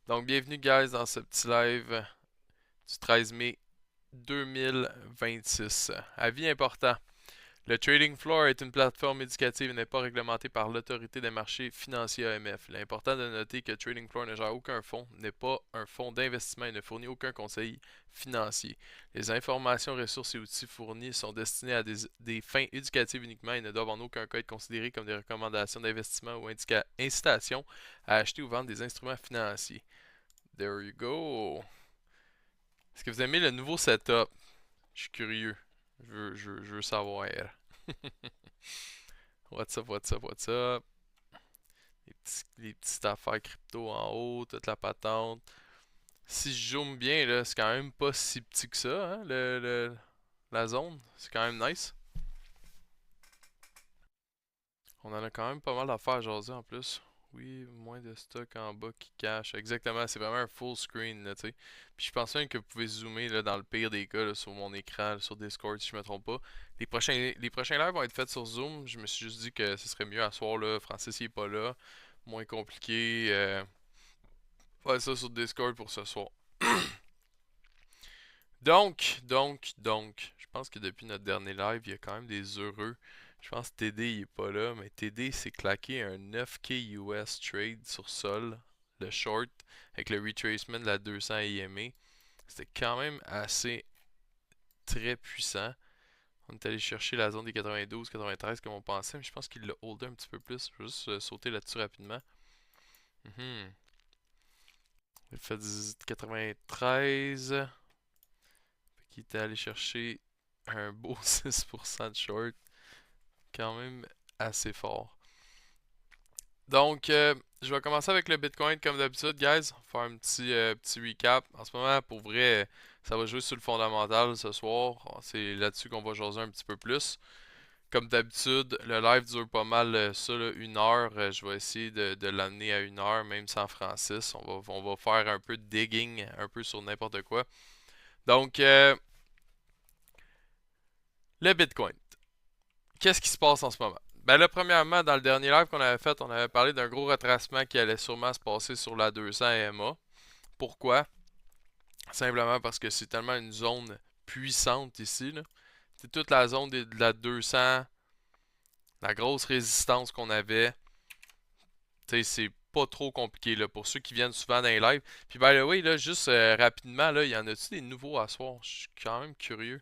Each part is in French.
Donc, bienvenue, guys, dans ce petit live du 13 mai 2026. Avis important. Le Trading Floor est une plateforme éducative et n'est pas réglementée par l'Autorité des marchés financiers AMF. Il est important de noter que Trading Floor ne gère aucun fonds, n'est pas un fonds d'investissement et ne fournit aucun conseil financier. Les informations, ressources et outils fournis sont destinés à des fins éducatives uniquement et ne doivent en aucun cas être considérés comme des recommandations d'investissement ou incitations à acheter ou vendre des instruments financiers. There you go. Est-ce que vous aimez le nouveau setup? Je suis curieux. Je veux savoir. What's up, what's up, what's up? Les petites affaires crypto en haut, toute la patente. Si je zoome bien, là, c'est quand même pas si petit que ça, hein, la zone. C'est quand même nice. On en a quand même pas mal d'affaires à jaser en plus. Oui, moins de stock en bas qui cache. Exactement, c'est vraiment un full screen, là, tu sais. Puis je pense même que vous pouvez zoomer là, dans le pire des cas là, sur mon écran, là, sur Discord, si je me trompe pas. Les prochains lives vont être faits sur Zoom. Je me suis juste dit que ce serait mieux à soir, là. Francis, il est pas là. Moins compliqué. Faire ça sur Discord pour ce soir. Donc, je pense que depuis notre dernier live, il y a quand même des heureux. Je pense que TD il est pas là, mais TD s'est claqué un 9K US trade sur sol, le short, avec le retracement de la 200 EMA. C'était quand même assez très puissant. On est allé chercher la zone des 92-93 comme on pensait, mais je pense qu'il l'a holdé un petit peu plus. Je vais juste sauter là-dessus rapidement. Mhm. Il a fait 93. Fait qu'il était allé chercher un beau 6% de short. Quand même assez fort. Donc, je vais commencer avec le Bitcoin comme d'habitude, guys. On va faire un petit recap. En ce moment, pour vrai, ça va jouer sur le fondamental ce soir. C'est là-dessus qu'on va jaser un petit peu plus. Comme d'habitude, le live dure pas mal ça, là, 1 heure. Je vais essayer de l'amener à 1 heure, même sans Francis. On va faire un peu de digging, un peu sur n'importe quoi. Donc, le Bitcoin. Qu'est-ce qui se passe en ce moment? Ben là, premièrement, dans le dernier live qu'on avait fait, on avait parlé d'un gros retracement qui allait sûrement se passer sur la 200 EMA. Pourquoi? Simplement parce que c'est tellement une zone puissante ici, là. C'est toute la zone de la 200, la grosse résistance qu'on avait. Tu sais, c'est pas trop compliqué là, pour ceux qui viennent souvent dans les lives. Puis, by the way, là, juste rapidement, là, y en a-tu des nouveaux à soir? Je suis quand même curieux.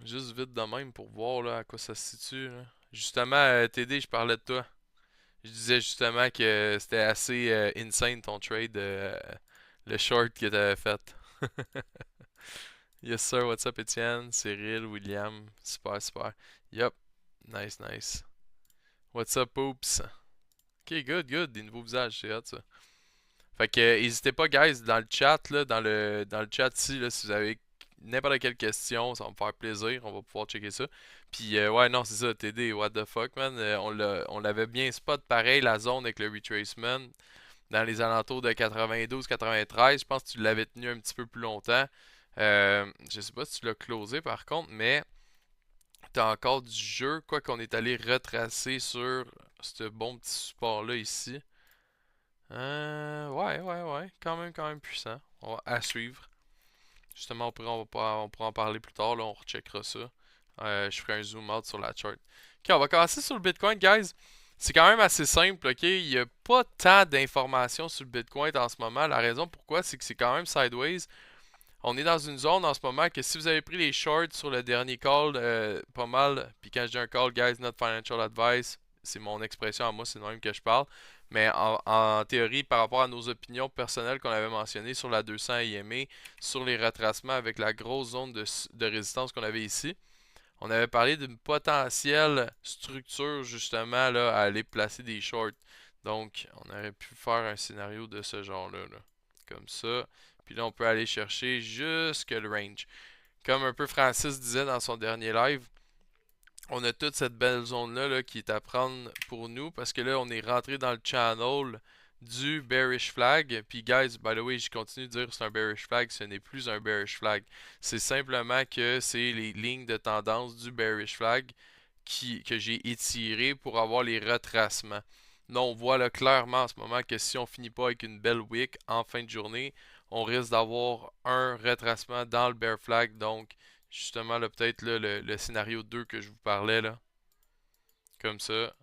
Juste vite de même pour voir là, à quoi ça se situe, là. Justement, TD, je parlais de toi. Je disais justement que c'était assez insane ton trade, le short que t'avais fait. Yes sir, what's up Étienne, Cyril, William, super super. Yup, nice nice. What's up Oops? Ok, good good, des nouveaux visages, c'est hot ça. Fait que n'hésitez pas guys dans le chat là, dans le chat ici là, si vous avez n'importe quelle question, ça va me faire plaisir, on va pouvoir checker ça. Puis ouais non c'est ça, TD, what the fuck man, on l'avait bien spot pareil la zone avec le retracement dans les alentours de 92-93. Je pense que tu l'avais tenu un petit peu plus longtemps. Je sais pas si tu l'as closé par contre, mais tu as encore du jeu, quoi qu'on est allé retracer sur ce bon petit support-là ici. Ouais, quand même puissant. À suivre. Justement, on pourra en parler plus tard, là, on recheckera ça. Je ferai un zoom out sur la chart. Ok, on va commencer sur le Bitcoin, guys. C'est quand même assez simple, ok? Il n'y a pas tant d'informations sur le Bitcoin en ce moment. La raison pourquoi, c'est que c'est quand même sideways. On est dans une zone en ce moment que si vous avez pris les shorts sur le dernier call, pas mal, puis quand je dis un call, guys, not financial advice, c'est mon expression à moi, c'est de même que je parle. Mais en théorie, par rapport à nos opinions personnelles qu'on avait mentionnées sur la 200 IMA, sur les retracements avec la grosse zone de résistance qu'on avait ici, on avait parlé d'une potentielle structure justement là, à aller placer des shorts. Donc, on aurait pu faire un scénario de ce genre-là, là. Comme ça. Puis là, on peut aller chercher jusque le range. Comme un peu Francis disait dans son dernier live, on a toute cette belle zone-là là, qui est à prendre pour nous parce que là, on est rentré dans le channel du bearish flag. Puis, guys, by the way, je continue de dire que c'est un bearish flag. Ce n'est plus un bearish flag. C'est simplement que c'est les lignes de tendance du bearish flag que j'ai étirées pour avoir les retracements. Là, on voit là, clairement en ce moment que si on finit pas avec une belle wick en fin de journée, on risque d'avoir un retracement dans le bear flag. Donc, justement, là, peut-être là, le scénario 2 que je vous parlais, là, comme ça,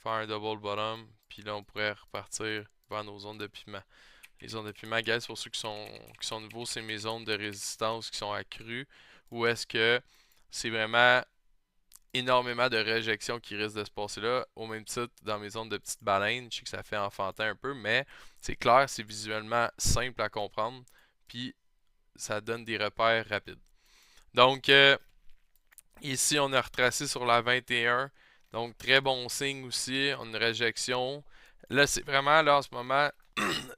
faire un double bottom, puis là, on pourrait repartir vers nos zones de piment. Les zones de piment, guys, pour ceux qui sont nouveaux, c'est mes zones de résistance qui sont accrues, ou est-ce que c'est vraiment énormément de réjections qui risquent de se passer là. Au même titre, dans mes zones de petites baleines, je sais que ça fait enfantin un peu, mais c'est clair, c'est visuellement simple à comprendre, puis ça donne des repères rapides. Donc, ici, on a retracé sur la 21. Donc, très bon signe aussi. On a une réjection. Là, c'est vraiment, là, en ce moment,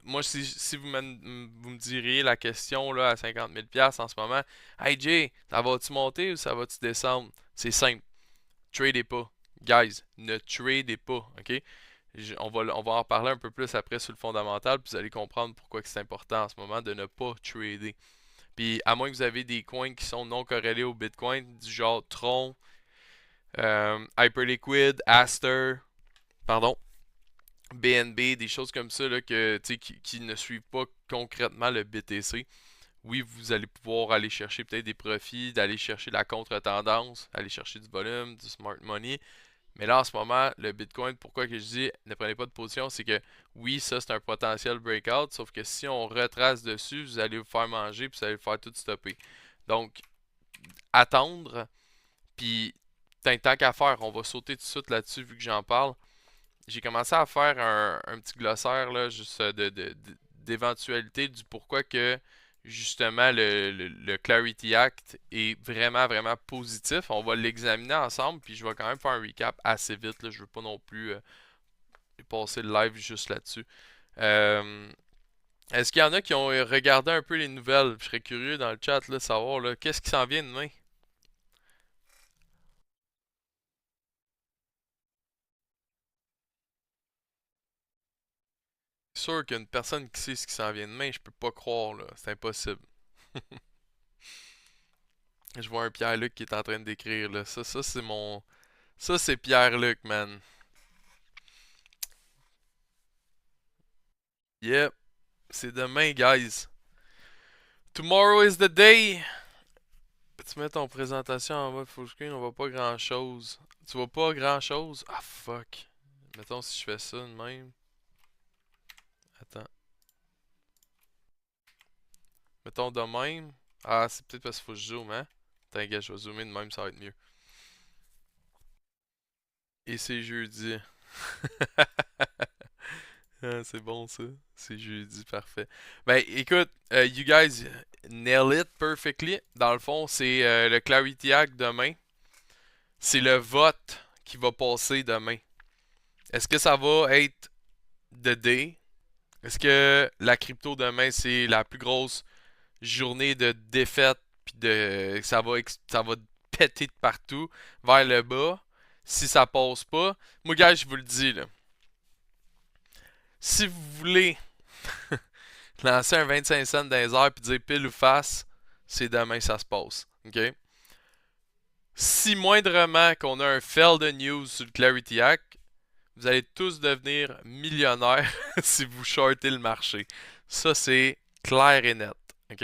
moi, si vous me diriez la question là, à 50 000 en ce moment, Hey Jay, ça va-tu monter ou ça va-tu descendre? C'est simple. Tradez pas. Guys, ne tradez pas, ok? On va en parler un peu plus après sur le fondamental, puis vous allez comprendre pourquoi c'est important en ce moment de ne pas trader. Puis à moins que vous avez des coins qui sont non corrélés au Bitcoin, du genre Tron, Hyperliquid, Aster, pardon, BNB, des choses comme ça là, qui ne suivent pas concrètement le BTC. Oui, vous allez pouvoir aller chercher peut-être des profits, d'aller chercher la contre-tendance, aller chercher du volume, du smart money. Mais là, en ce moment, le Bitcoin, pourquoi que je dis ne prenez pas de position, c'est que oui, ça c'est un potentiel breakout, sauf que si on retrace dessus, vous allez vous faire manger puis vous allez vous faire tout stopper. Donc, attendre, puis tant qu'à faire, on va sauter tout de suite là-dessus vu que j'en parle. J'ai commencé à faire un petit glossaire là, juste d'éventualité du pourquoi que justement le Clarity Act est vraiment vraiment positif. On va l'examiner ensemble, puis je vais quand même faire un recap assez vite. Là. Je veux pas non plus passer le live juste là-dessus. Euh, Est-ce qu'il y en a qui ont regardé un peu les nouvelles? Je serais curieux dans le chat là, de savoir là, qu'est-ce qui s'en vient demain. C'est sûr qu'une personne qui sait ce qui s'en vient demain, je peux pas croire là, c'est impossible. Je vois un Pierre-Luc qui est en train d'écrire là. Ça c'est mon. Ça c'est Pierre-Luc, man. Yep, c'est demain, guys. Tomorrow is the day. Tu mets ton présentation en mode full screen, on voit pas grand chose. Tu vois pas grand chose? Ah fuck. Mettons si je fais ça de même. Attends. Mettons de même. Ah, c'est peut-être parce qu'il faut que je zoome, hein? T'inquiète, je vais zoomer de même, ça va être mieux. Et c'est jeudi. Ah, c'est bon ça. C'est jeudi, parfait. Ben écoute, you guys nail it perfectly. Dans le fond, c'est le Clarity Act demain. C'est le vote qui va passer demain. Est-ce que ça va être the day? Est-ce que la crypto demain c'est la plus grosse journée de défaite puis de ça va péter de partout vers le bas si ça passe pas? Moi gars, je vous le dis là. Si vous voulez lancer un 25 cents dans les airs puis dire pile ou face, c'est demain que ça se passe. OK? Si moindrement qu'on a un fail de news sur le Clarity Act, vous allez tous devenir millionnaires si vous shortez le marché. Ça, c'est clair et net. OK?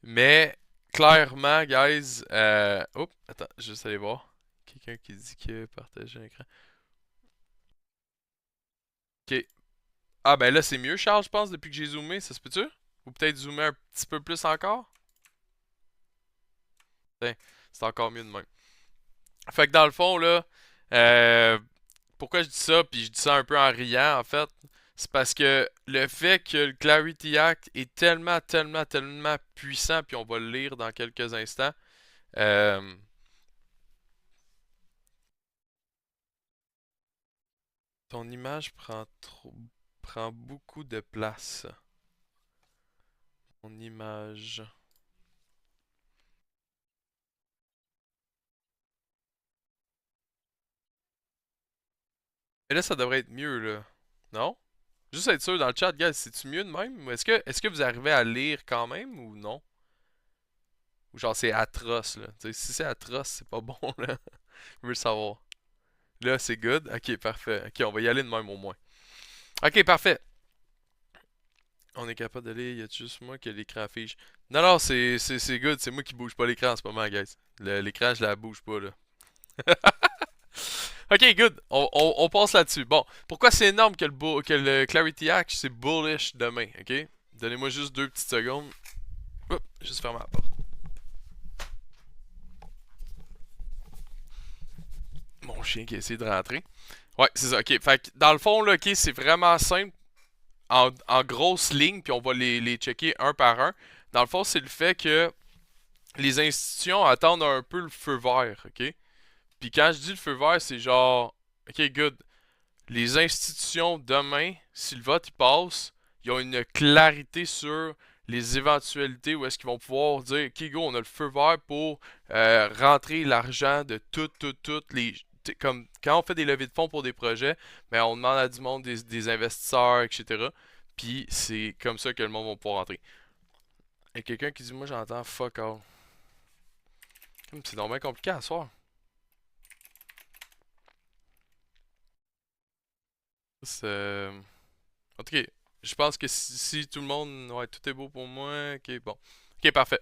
Mais, clairement, guys, oups, attends, juste aller voir. Quelqu'un qui dit que partager un écran. OK. Ah, ben là, c'est mieux, Charles, je pense, depuis que j'ai zoomé. Ça se peut-tu? Ou peut-être zoomer un petit peu plus encore? Tiens, c'est encore mieux de même. Fait que dans le fond, là, euh, pourquoi je dis ça, puis je dis ça un peu en riant, en fait, c'est parce que le fait que le Clarity Act est tellement, tellement, tellement puissant, puis on va le lire dans quelques instants, euh, ton image prend beaucoup de place. Mon image. Mais là, ça devrait être mieux, là. Non? Juste être sûr dans le chat, gars, c'est-tu mieux de même? Ou est-ce que vous arrivez à lire quand même ou non? Ou genre c'est atroce, là. T'sais, si c'est atroce, c'est pas bon, là. Je veux le savoir. Là, c'est good. Ok, parfait. Ok, on va y aller de même au moins. Ok, parfait. On est capable d'aller. Y a juste moi qui ai l'écran affiche? Non, non, c'est good. C'est moi qui bouge pas l'écran en ce moment, guys. L'écran, je la bouge pas, là. Ok, good. On passe là-dessus. Bon, pourquoi c'est énorme que le Clarity Act, c'est bullish demain, ok? Donnez-moi juste 2 petites secondes. Oups, juste fermer la porte. Mon chien qui a essayé de rentrer. Ouais, c'est ça, ok. Fait que dans le fond, là, ok, c'est vraiment simple en grosses lignes, puis on va les checker un par un. Dans le fond, c'est le fait que les institutions attendent un peu le feu vert, ok? Puis quand je dis le feu vert, c'est genre, ok, good. Les institutions, demain, si le vote il passe, ils ont une clarité sur les éventualités où est-ce qu'ils vont pouvoir dire, ok, go, on a le feu vert pour rentrer l'argent de toutes les. Comme quand on fait des levées de fonds pour des projets, ben on demande à du monde des investisseurs, etc. Puis c'est comme ça que le monde va pouvoir rentrer. Et quelqu'un qui dit, moi j'entends fuck all. C'est donc bien compliqué à soir. C'est. En tout cas, je pense que si tout le monde. Ouais, tout est beau pour moi. Ok, bon. Ok, parfait.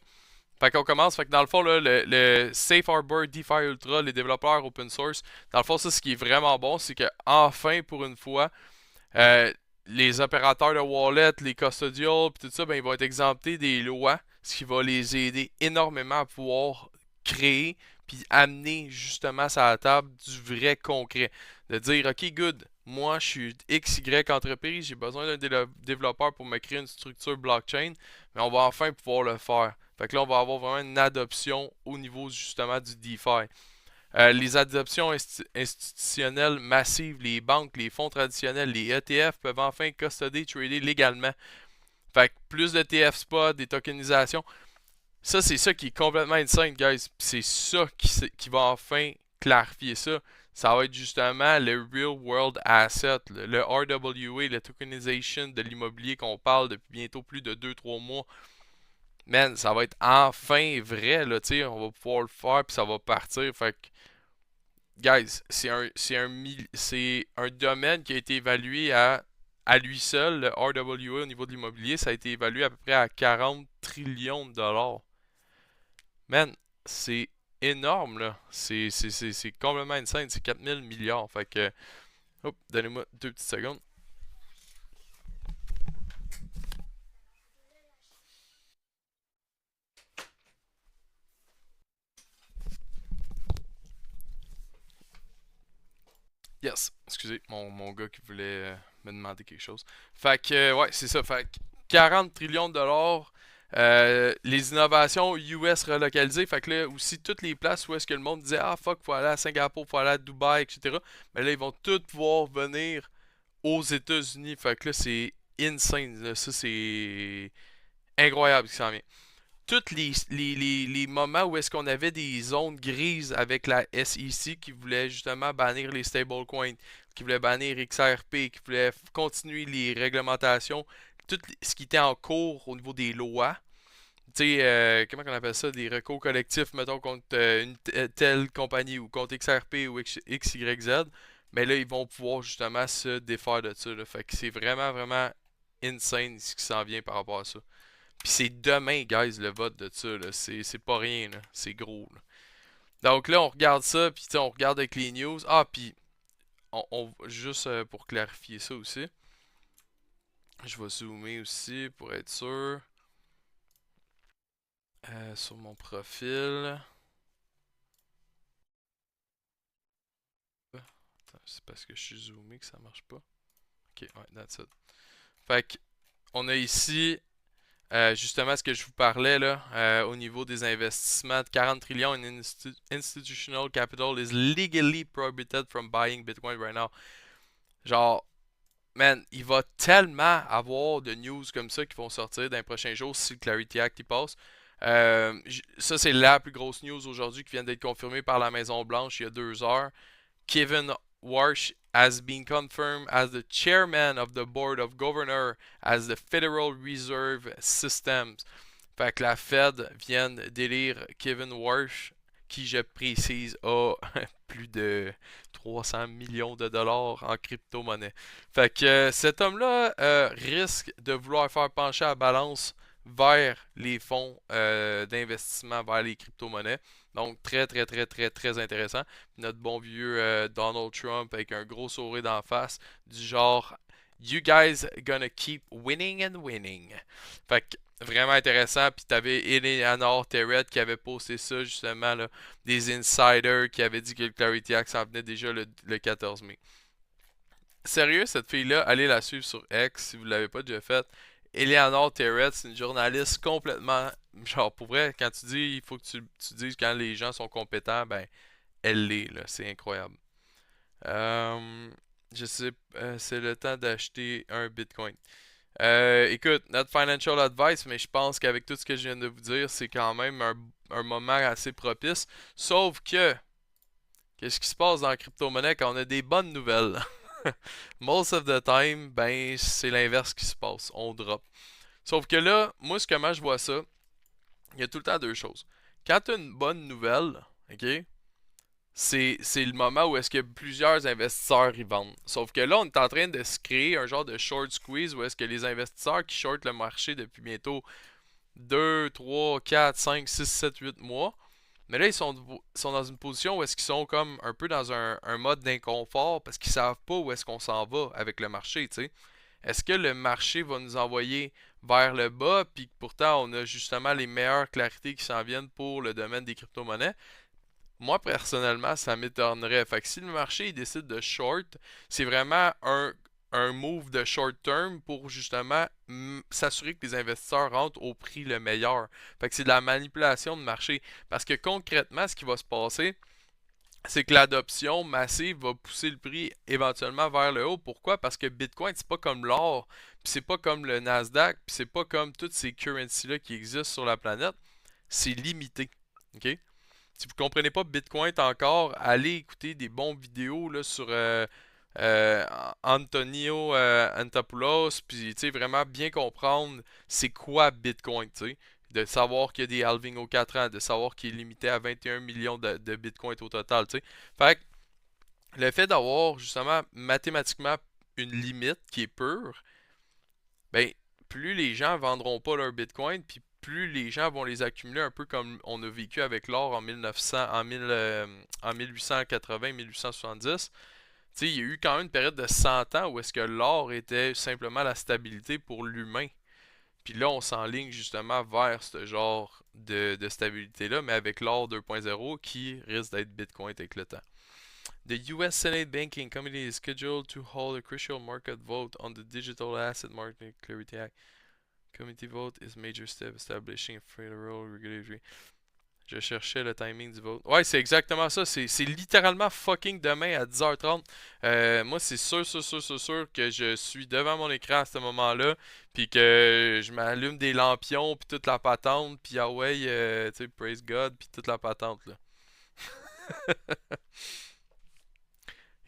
Fait qu'on commence. Fait que dans le fond, là, le Safe Harbor DeFi Ultra, les développeurs open source, dans le fond, ça, ce qui est vraiment bon, c'est que enfin, pour une fois, euh, les opérateurs de wallet, les custodials, puis tout ça, ben, ils vont être exemptés des lois, ce qui va les aider énormément à pouvoir créer puis amener justement ça à la table du vrai concret. De dire, OK, good, moi je suis XY entreprise, j'ai besoin d'un développeur pour me créer une structure blockchain, mais on va enfin pouvoir le faire. Fait que là, on va avoir vraiment une adoption au niveau justement du DeFi. Les adoptions institutionnelles massives, les banques, les fonds traditionnels, les ETF peuvent enfin custoder, trader légalement. Fait que plus de TF spot, des tokenisations. Ça, c'est ça qui est complètement insane, guys. C'est ça qui va enfin clarifier ça. Ça va être justement le Real World Asset, le RWA, le tokenization de l'immobilier qu'on parle depuis bientôt plus de 2-3 mois. Man, ça va être enfin vrai, là, tu sais, on va pouvoir le faire, puis ça va partir. Fait que, guys, c'est un domaine qui a été évalué à lui seul, le RWA au niveau de l'immobilier, ça a été évalué à peu près à 40 trillions de dollars. Man, c'est énorme, là. C'est complètement insane. C'est 4000 milliards. Fait que, hop, donnez-moi 2 petites secondes. Yes, excusez, mon gars qui voulait me demander quelque chose. Fait que, ouais, c'est ça. Fait que 40 trillions de dollars. Les innovations US relocalisées, fait que là aussi toutes les places où est-ce que le monde disait ah fuck faut aller à Singapour, faut aller à Dubaï, etc. Mais là ils vont tous pouvoir venir aux États-Unis, fait que là c'est insane, là. Ça c'est incroyable ce qui s'en vient. Tous les moments où est-ce qu'on avait des zones grises avec la SEC qui voulait justement bannir les stablecoins, qui voulait bannir XRP, qui voulait continuer les réglementations, tout ce qui était en cours au niveau des lois. Tu sais, comment on appelle ça, des recours collectifs, mettons, contre une telle compagnie ou contre XRP ou XYZ, mais là, ils vont pouvoir justement se défaire de ça, là. Fait que c'est vraiment, vraiment insane ce qui s'en vient par rapport à ça. Puis c'est demain, guys, le vote de ça, là. C'est pas rien, là. C'est gros, là. Donc là, on regarde ça, puis on regarde avec les news. Ah, puis juste pour clarifier ça aussi, je vais zoomer aussi pour être sûr. Sur mon profil. Attends, c'est parce que je suis zoomé que ça marche pas. Ok, ouais, that's it. Fait que, on a ici justement ce que je vous parlais là, au niveau des investissements de 40 trillions in institutional capital is legally prohibited from buying Bitcoin right now. Genre, man, il va tellement avoir de news comme ça qui vont sortir dans les prochains jours si le Clarity Act y passe. Ça, c'est la plus grosse news aujourd'hui qui vient d'être confirmée par la Maison Blanche il y a 2 heures. Kevin Warsh has been confirmed as the chairman of the board of governors as the Federal Reserve Systems. Fait que la Fed vient d'élire Kevin Warsh, qui, je précise, a plus de 300 millions de dollars en crypto-monnaie. Fait que cet homme-là risque de vouloir faire pencher la balance vers les fonds d'investissement, vers les crypto-monnaies. Donc, très, très, très, très, très intéressant. Notre bon vieux Donald Trump avec un gros sourire d'en face, du genre You guys gonna keep winning and winning. Fait que vraiment intéressant. Puis t'avais Eleanor Terrett qui avait posté ça justement, là, des insiders qui avaient dit que le Clarity Act s'en venait déjà le 14 mai. Sérieux, cette fille-là, allez la suivre sur X si vous ne l'avez pas déjà fait. Eleanor Terrett, c'est une journaliste complètement. Genre, pour vrai, quand tu dis, il faut que tu dises quand les gens sont compétents, ben, elle l'est, là. C'est incroyable. Euh, je sais, c'est le temps d'acheter un Bitcoin. Écoute, notre financial advice, mais je pense qu'avec tout ce que je viens de vous dire, c'est quand même un moment assez propice. Sauf que, qu'est-ce qui se passe dans la crypto-monnaie quand on a des bonnes nouvelles? Most of the time, ben, c'est l'inverse qui se passe. On drop. Sauf que là, moi, comment je vois ça, il y a tout le temps deux choses. Quand tu as une bonne nouvelle, ok, c'est le moment où est-ce que plusieurs investisseurs y vendent. Sauf que là, on est en train de se créer un genre de short squeeze où est-ce que les investisseurs qui shortent le marché depuis bientôt 2, 3, 4, 5, 6, 7, 8 mois, mais là, sont dans une position où est-ce qu'ils sont comme un peu dans un mode d'inconfort parce qu'ils savent pas où est-ce qu'on s'en va avec le marché, tu sais. Est-ce que le marché va nous envoyer vers le bas, puis que pourtant on a justement les meilleures clarités qui s'en viennent pour le domaine des crypto-monnaies? Moi, personnellement, ça m'étonnerait. Fait que si le marché il décide de short, c'est vraiment un move de short term pour justement s'assurer que les investisseurs rentrent au prix le meilleur. Fait que c'est de la manipulation de marché. Parce que concrètement, ce qui va se passer, c'est que l'adoption massive va pousser le prix éventuellement vers le haut. Pourquoi? Parce que Bitcoin, c'est pas comme l'or, puis c'est pas comme le Nasdaq, puis c'est pas comme toutes ces currencies-là qui existent sur la planète. C'est limité. OK? Si vous comprenez pas Bitcoin encore, allez écouter des bons vidéos là, sur euh, Antonio Antopoulos, puis tu sais, vraiment bien comprendre c'est quoi Bitcoin, tu sais. De savoir qu'il y a des halvings aux 4 ans, de savoir qu'il est limité à 21 millions de Bitcoin au total, tu sais. Fait que le fait d'avoir justement mathématiquement une limite qui est pure, ben, plus les gens vendront pas leur Bitcoin, puis plus les gens vont les accumuler un peu comme on a vécu avec l'or en 1900, en 1880, 1870. Tu sais, il y a eu quand même une période de 100 ans où est-ce que l'or était simplement la stabilité pour l'humain. Puis là, on s'enligne justement vers ce genre de stabilité-là, mais avec l'or 2.0 qui risque d'être Bitcoin avec le temps. The U.S. Senate Banking Committee is scheduled to hold a crucial market vote on the Digital Asset Market Clarity Act. Committee vote is major step establishing federal regulatory. Je cherchais le timing du vote. Ouais, c'est exactement ça. C'est littéralement fucking demain à 10h30. Moi, c'est sûr que je suis devant mon écran à ce moment-là. Puis que je m'allume des lampions, puis toute la patente. Puis ah ouais, tu sais, praise God, puis toute la patente, là.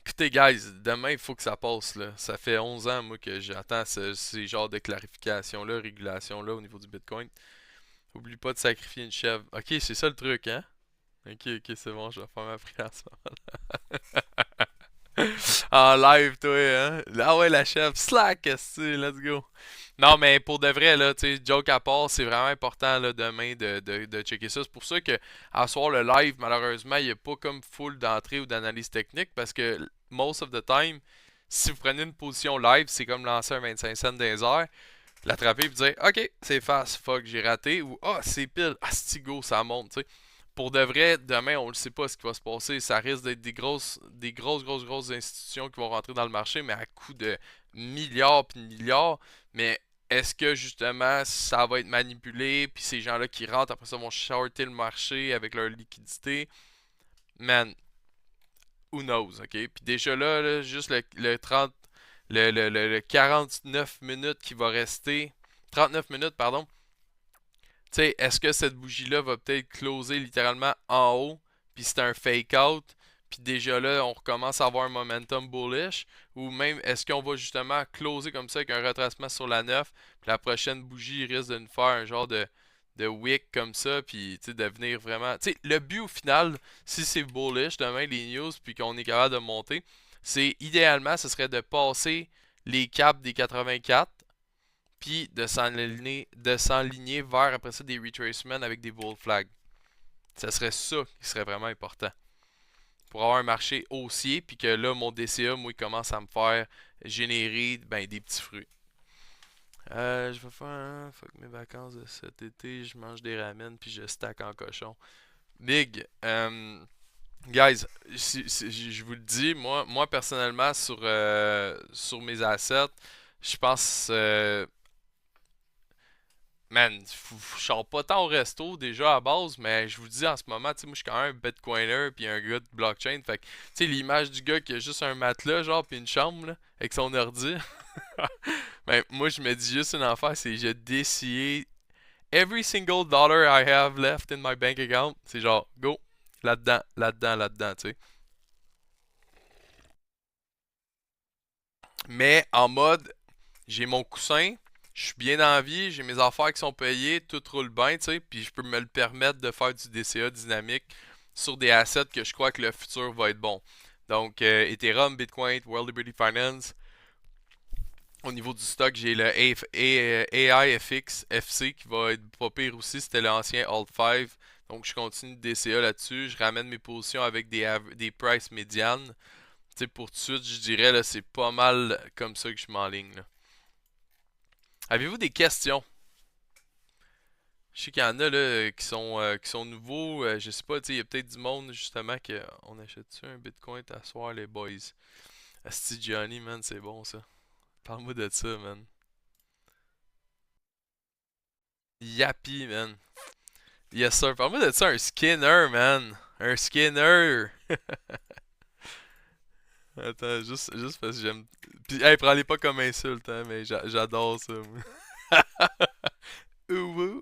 Écoutez, guys, demain, il faut que ça passe, là. Ça fait 11 ans, moi, que j'attends ces genres de clarifications-là, régulations-là au niveau du Bitcoin. Oublie pas de sacrifier une chèvre. Ok, c'est ça le truc, hein? Ok, ok, c'est bon, je vais faire ma prière à ce moment-là. En live, toi, hein? Ah ouais, la chèvre. Slack, let's go. Non, mais pour de vrai, là, tu sais, joke à part, c'est vraiment important, là, demain, de checker ça. C'est pour ça que, à soir, le live, malheureusement, il n'y a pas comme full d'entrée ou d'analyse technique, parce que, most of the time, si vous prenez une position live, c'est comme lancer un 25 cents dans les airs, l'attraper et dire, OK, c'est fast, fuck, j'ai raté, ou ah, c'est pile, ah, c'est go, ça monte, tu sais. Pour de vrai, demain, on ne sait pas ce qui va se passer. Ça risque d'être grosses institutions qui vont rentrer dans le marché, mais à coût de milliards puis de milliards. Mais est-ce que justement ça va être manipulé, puis ces gens-là qui rentrent après ça vont shorter le marché avec leur liquidité? Man, who knows, ok? Puis déjà là, juste le 30, le 49 minutes qui va rester, 39 minutes, pardon. Tu sais, est-ce que cette bougie-là va peut-être closer littéralement en haut, puis c'est un fake-out, puis déjà là, on recommence à avoir un momentum bullish, ou même est-ce qu'on va justement closer comme ça avec un retracement sur la 9, puis la prochaine bougie risque de nous faire un genre de wick comme ça, puis de venir vraiment. Tu sais, le but au final, si c'est bullish demain les news, puis qu'on est capable de monter, c'est idéalement, ce serait de passer les caps des 84, puis de s'enligner vers après ça des retracements avec des bull flags. Ce serait ça qui serait vraiment important. Pour avoir un marché haussier, puis que là, mon DCA, moi, il commence à me faire générer ben, des petits fruits. Je vais faire fuck mes vacances de cet été, je mange des ramen puis je stack en cochon. Big, guys, je vous le dis, moi personnellement sur mes assets, je pense man, je sors pas tant au resto déjà à base, mais je vous dis en ce moment, tu sais, moi je suis quand même un bitcoiner puis un gars de blockchain, fait que, tu sais, l'image du gars qui a juste un matelas, genre, puis une chambre, là, avec son ordi, ben, moi je me dis juste une affaire, c'est je DCA every single dollar I have left in my bank account, c'est genre, go, là-dedans, là-dedans, là-dedans, tu sais. Mais en mode, j'ai mon coussin, je suis bien en vie, j'ai mes affaires qui sont payées, tout roule bien, tu sais, puis je peux me le permettre de faire du DCA dynamique sur des assets que je crois que le futur va être bon. Donc, Ethereum, Bitcoin, World Liberty Finance. Au niveau du stock, j'ai le AIFX FC qui va être pas pire aussi, c'était l'ancien Alt 5. Donc, je continue de DCA là-dessus. Je ramène mes positions avec des prices médianes. Tu sais, pour tout de suite, je dirais, là, c'est pas mal comme ça que je m'enligne, là. Avez-vous des questions? Je sais qu'il y en a là qui sont nouveaux. Je sais pas, tu sais, il y a peut-être du monde justement que on achète-tu un Bitcoin à soir les boys. Asti Johnny, man, c'est bon ça. Parle-moi de ça, man. Yappy, man. Yes sir. Parle-moi de ça, un Skinner, man. Un Skinner. Attends, juste parce que j'aime. Puis, hey, prends-les pas comme insulte, hein, mais j'adore ça, moi. Ouh.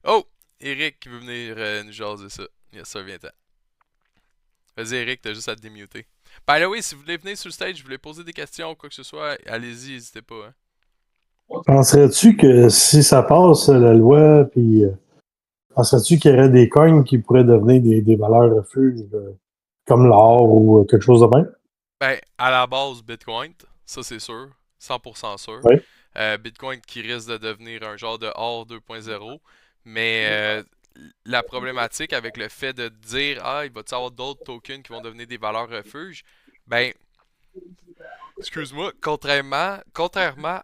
Oh! Eric qui veut venir nous jaser ça. Yes sir, viens-t'en. Vas-y, Eric, t'as juste à te démuter. By the way, si vous voulez venir sur le stage, vous voulez poser des questions ou quoi que ce soit, allez-y, n'hésitez pas. Hein. Penserais-tu que si ça passe, la loi, puis penserais-tu qu'il y aurait des coins qui pourraient devenir des valeurs refuges, comme l'or ou quelque chose de même? Ben, à la base, Bitcoin, ça c'est sûr, 100% sûr. Oui. Bitcoin qui risque de devenir un genre de or 2.0. Mais la problématique avec le fait de dire, ah, il va y avoir d'autres tokens qui vont devenir des valeurs refuges, ben, excuse-moi, contrairement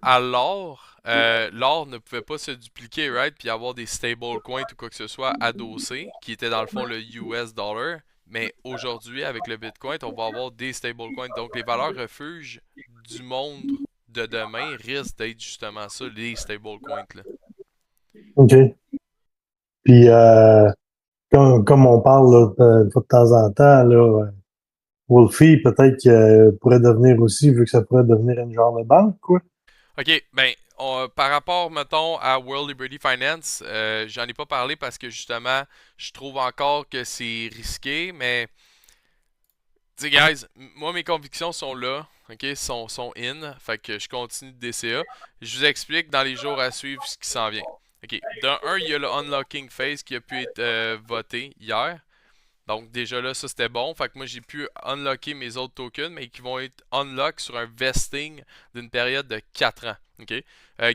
à l'or, l'or ne pouvait pas se dupliquer, right? Puis avoir des stablecoins ou quoi que ce soit adossés, qui était dans le fond le US dollar. Mais aujourd'hui, avec le Bitcoin, on va avoir des stablecoins. Donc, les valeurs refuges du monde de demain risquent d'être justement ça, les stablecoins, là. OK. Puis, comme on parle là, de temps en temps, là, Wolfie, peut-être qu'il pourrait devenir aussi, vu que ça pourrait devenir une genre de banque, quoi. Ok, ben, par rapport, mettons, à World Liberty Finance, j'en ai pas parlé parce que justement, je trouve encore que c'est risqué, mais, tu sais, guys, moi, mes convictions sont là, ok, sont in, fait que je continue de DCA. Je vous explique dans les jours à suivre ce qui s'en vient. Ok, d'un un, il y a le unlocking phase qui a pu être voté hier. Donc déjà là, ça c'était bon. Fait que moi j'ai pu unlocker mes autres tokens, mais qui vont être unlock sur un vesting d'une période de 4 ans. OK?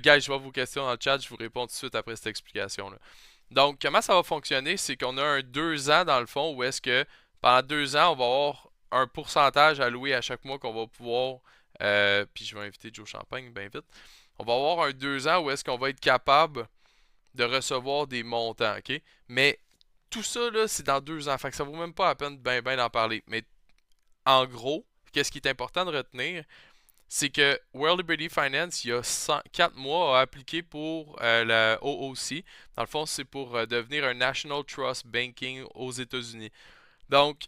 Guys, je vois vos questions dans le chat, je vous réponds tout de suite après cette explication-là. Donc, comment ça va fonctionner? C'est qu'on a un 2 ans dans le fond où est-ce que pendant 2 ans, on va avoir un pourcentage alloué à chaque mois qu'on va pouvoir. Puis je vais inviter Joe Champagne bien vite. On va avoir un 2 ans où est-ce qu'on va être capable de recevoir des montants, OK? Mais tout ça, là, c'est dans 2 ans. Fait que ça vaut même pas la peine ben d'en parler. Mais en gros, qu'est-ce qui est important de retenir, c'est que World Liberty Finance, il y a 4 mois, a appliqué pour la OOC. Dans le fond, c'est pour devenir un National Trust Banking aux États-Unis. Donc,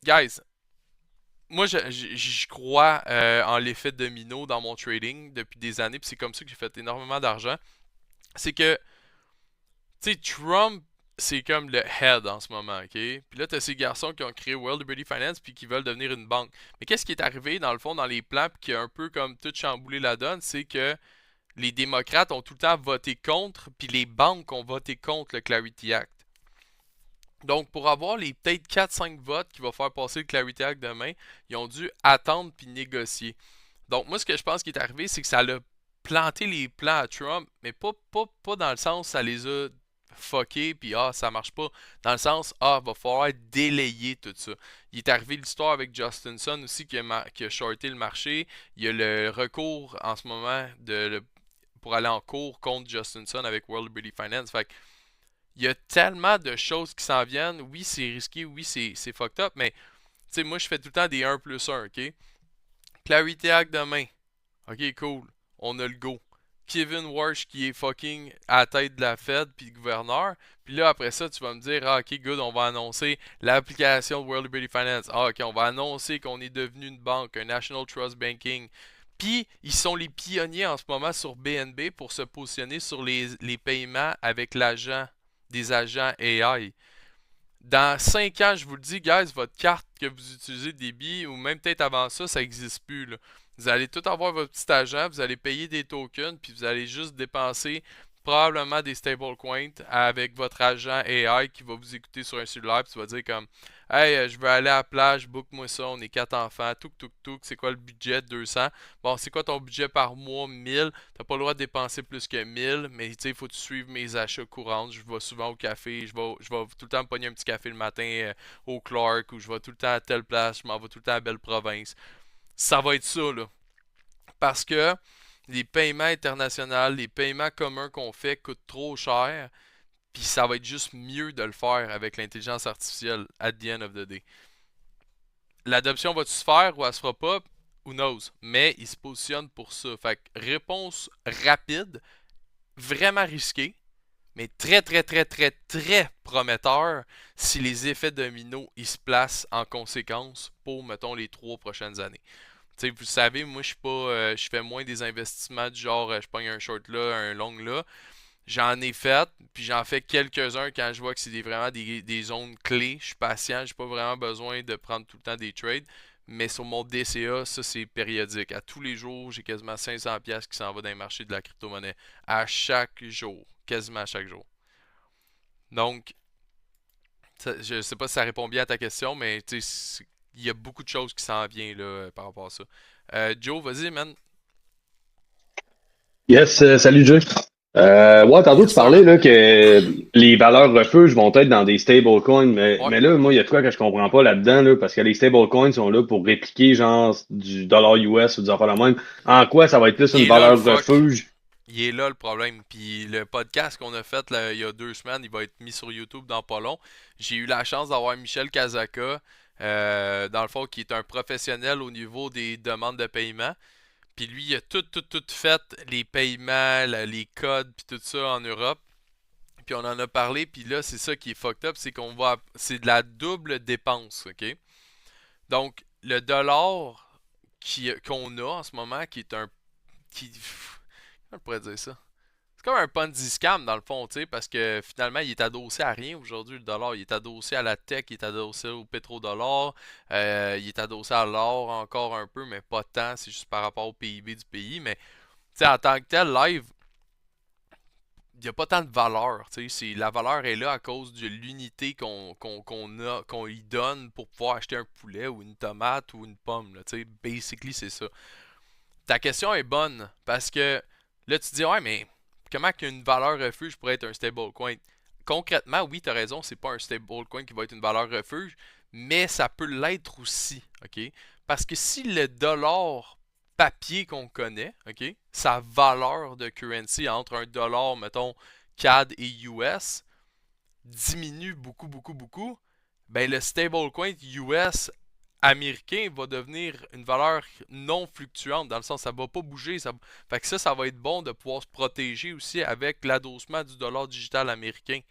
guys, moi, je crois en l'effet domino dans mon trading depuis des années. Puis c'est comme ça que j'ai fait énormément d'argent. C'est que tu sais, Trump, c'est comme le head en ce moment, ok? Puis là, t'as ces garçons qui ont créé World Liberty Finance puis qui veulent devenir une banque. Mais qu'est-ce qui est arrivé, dans le fond, dans les plans, puis qui a un peu comme tout chamboulé la donne, c'est que les démocrates ont tout le temps voté contre, puis les banques ont voté contre le Clarity Act. Donc, pour avoir les peut-être 4-5 votes qui vont faire passer le Clarity Act demain, ils ont dû attendre puis négocier. Donc, moi, ce que je pense qui est arrivé, c'est que ça a planté les plans à Trump, mais pas dans le sens ça les a fuckés, puis ça marche pas. Dans le sens, va falloir délayer tout ça. Il est arrivé l'histoire avec Justin Sun aussi qui a shorté le marché. Il y a le recours en ce moment pour aller en cours contre Justin Sun avec World Liberty Finance. Fait que il y a tellement de choses qui s'en viennent. Oui, c'est risqué, oui, c'est fucked up, mais tu sais, moi, je fais tout le temps des 1 plus 1, ok? Clarity Act demain. Ok, cool. On a le go. Kevin Warsh qui est fucking à la tête de la Fed puis gouverneur. Puis là, après ça, tu vas me dire, ok, good, on va annoncer l'application de World Liberty Finance. Ok, on va annoncer qu'on est devenu une banque, un National Trust Banking. Puis, ils sont les pionniers en ce moment sur BNB pour se positionner sur les paiements avec des agents AI. Dans 5 ans, je vous le dis, guys, votre carte que vous utilisez de débit, ou même peut-être avant ça, ça n'existe plus, là. Vous allez tout avoir votre petit agent, vous allez payer des tokens, puis vous allez juste dépenser probablement des stablecoins avec votre agent AI qui va vous écouter sur un cellulaire, puis tu vas dire comme Hey, je veux aller à la plage, book-moi ça, on est 4 enfants, c'est quoi le budget? 200. Bon, c'est quoi ton budget par mois? 1000. T'as pas le droit de dépenser plus que 1000, mais tu sais, il faut que tu suives mes achats courants. Je vais souvent au café, je vais tout le temps me pogner un petit café le matin au Clark, ou je vais tout le temps à telle place, je m'en vais tout le temps à Belle-Province. Ça va être ça, là. Parce que les paiements internationaux, les paiements communs qu'on fait coûtent trop cher, puis ça va être juste mieux de le faire avec l'intelligence artificielle at the end of the day. L'adoption va-tu se faire ou elle se fera pas? Who knows? Mais il se positionne pour ça. Fait que réponse rapide, vraiment risquée, mais très très très très très prometteur si les effets dominos ils se placent en conséquence pour, mettons, les 3 prochaines années. Tu sais, vous savez, moi je suis pas. Je fais moins des investissements du genre je pogne un short là, un long là. J'en ai fait, puis j'en fais quelques-uns quand je vois que c'est vraiment des zones clés. Je suis patient, j'ai pas vraiment besoin de prendre tout le temps des trades. Mais sur mon DCA, ça c'est périodique. À tous les jours, j'ai quasiment 500$ qui s'en va dans les marchés de la crypto-monnaie. À chaque jour. Quasiment à chaque jour. Donc, je sais pas si ça répond bien à ta question, mais tu sais, il y a beaucoup de choses qui s'en viennent là, par rapport à ça. Joe, vas-y, man. Yes, salut Jay. Ouais, tantôt Yes, tu sir. parlais là, que les valeurs refuges vont être dans des stablecoins, mais, Ouais. mais là, moi, il y a de quoi que je comprends pas là-dedans, là, parce que les stablecoins sont là pour répliquer genre du dollar US ou des affaires la même. En quoi ça va être plus Il une est là le valeur fuck. refuge? Il est là le problème. Puis le podcast qu'on a fait là, il y a 2 semaines, il va être mis sur YouTube dans pas long. J'ai eu la chance d'avoir Michel Kazaka, dans le fond, qui est un professionnel au niveau des demandes de paiement. Puis lui, il a tout fait, les paiements, les codes, puis tout ça en Europe. Puis on en a parlé, puis là, c'est ça qui est fucked up, c'est de la double dépense, ok? Donc, le dollar qu'on a en ce moment, qui est comment on pourrait dire ça? C'est comme un Ponzi scam dans le fond, tu sais, parce que finalement, il est adossé à rien aujourd'hui, le dollar. Il est adossé à la tech, il est adossé au pétrodollar, il est adossé à l'or encore un peu, mais pas tant, c'est juste par rapport au PIB du pays. Mais, tu sais, en tant que tel, live, il n'y a pas tant de valeur, tu sais. La valeur est là à cause de l'unité qu'on y donne pour pouvoir acheter un poulet ou une tomate ou une pomme, là, tu sais. Basically, c'est ça. Ta question est bonne parce que là, tu te dis, ouais, mais comment qu'une valeur refuge pourrait être un stablecoin? Concrètement, oui, tu as raison, c'est pas un stablecoin qui va être une valeur refuge, mais ça peut l'être aussi, OK? Parce que si le dollar papier qu'on connaît, OK, sa valeur de currency entre un dollar, mettons, CAD et US, diminue beaucoup, beaucoup, beaucoup, ben le stablecoin US américain va devenir une valeur non fluctuante, dans le sens ça va pas bouger. Fait que ça va être bon de pouvoir se protéger aussi avec l'adossement du dollar digital américain.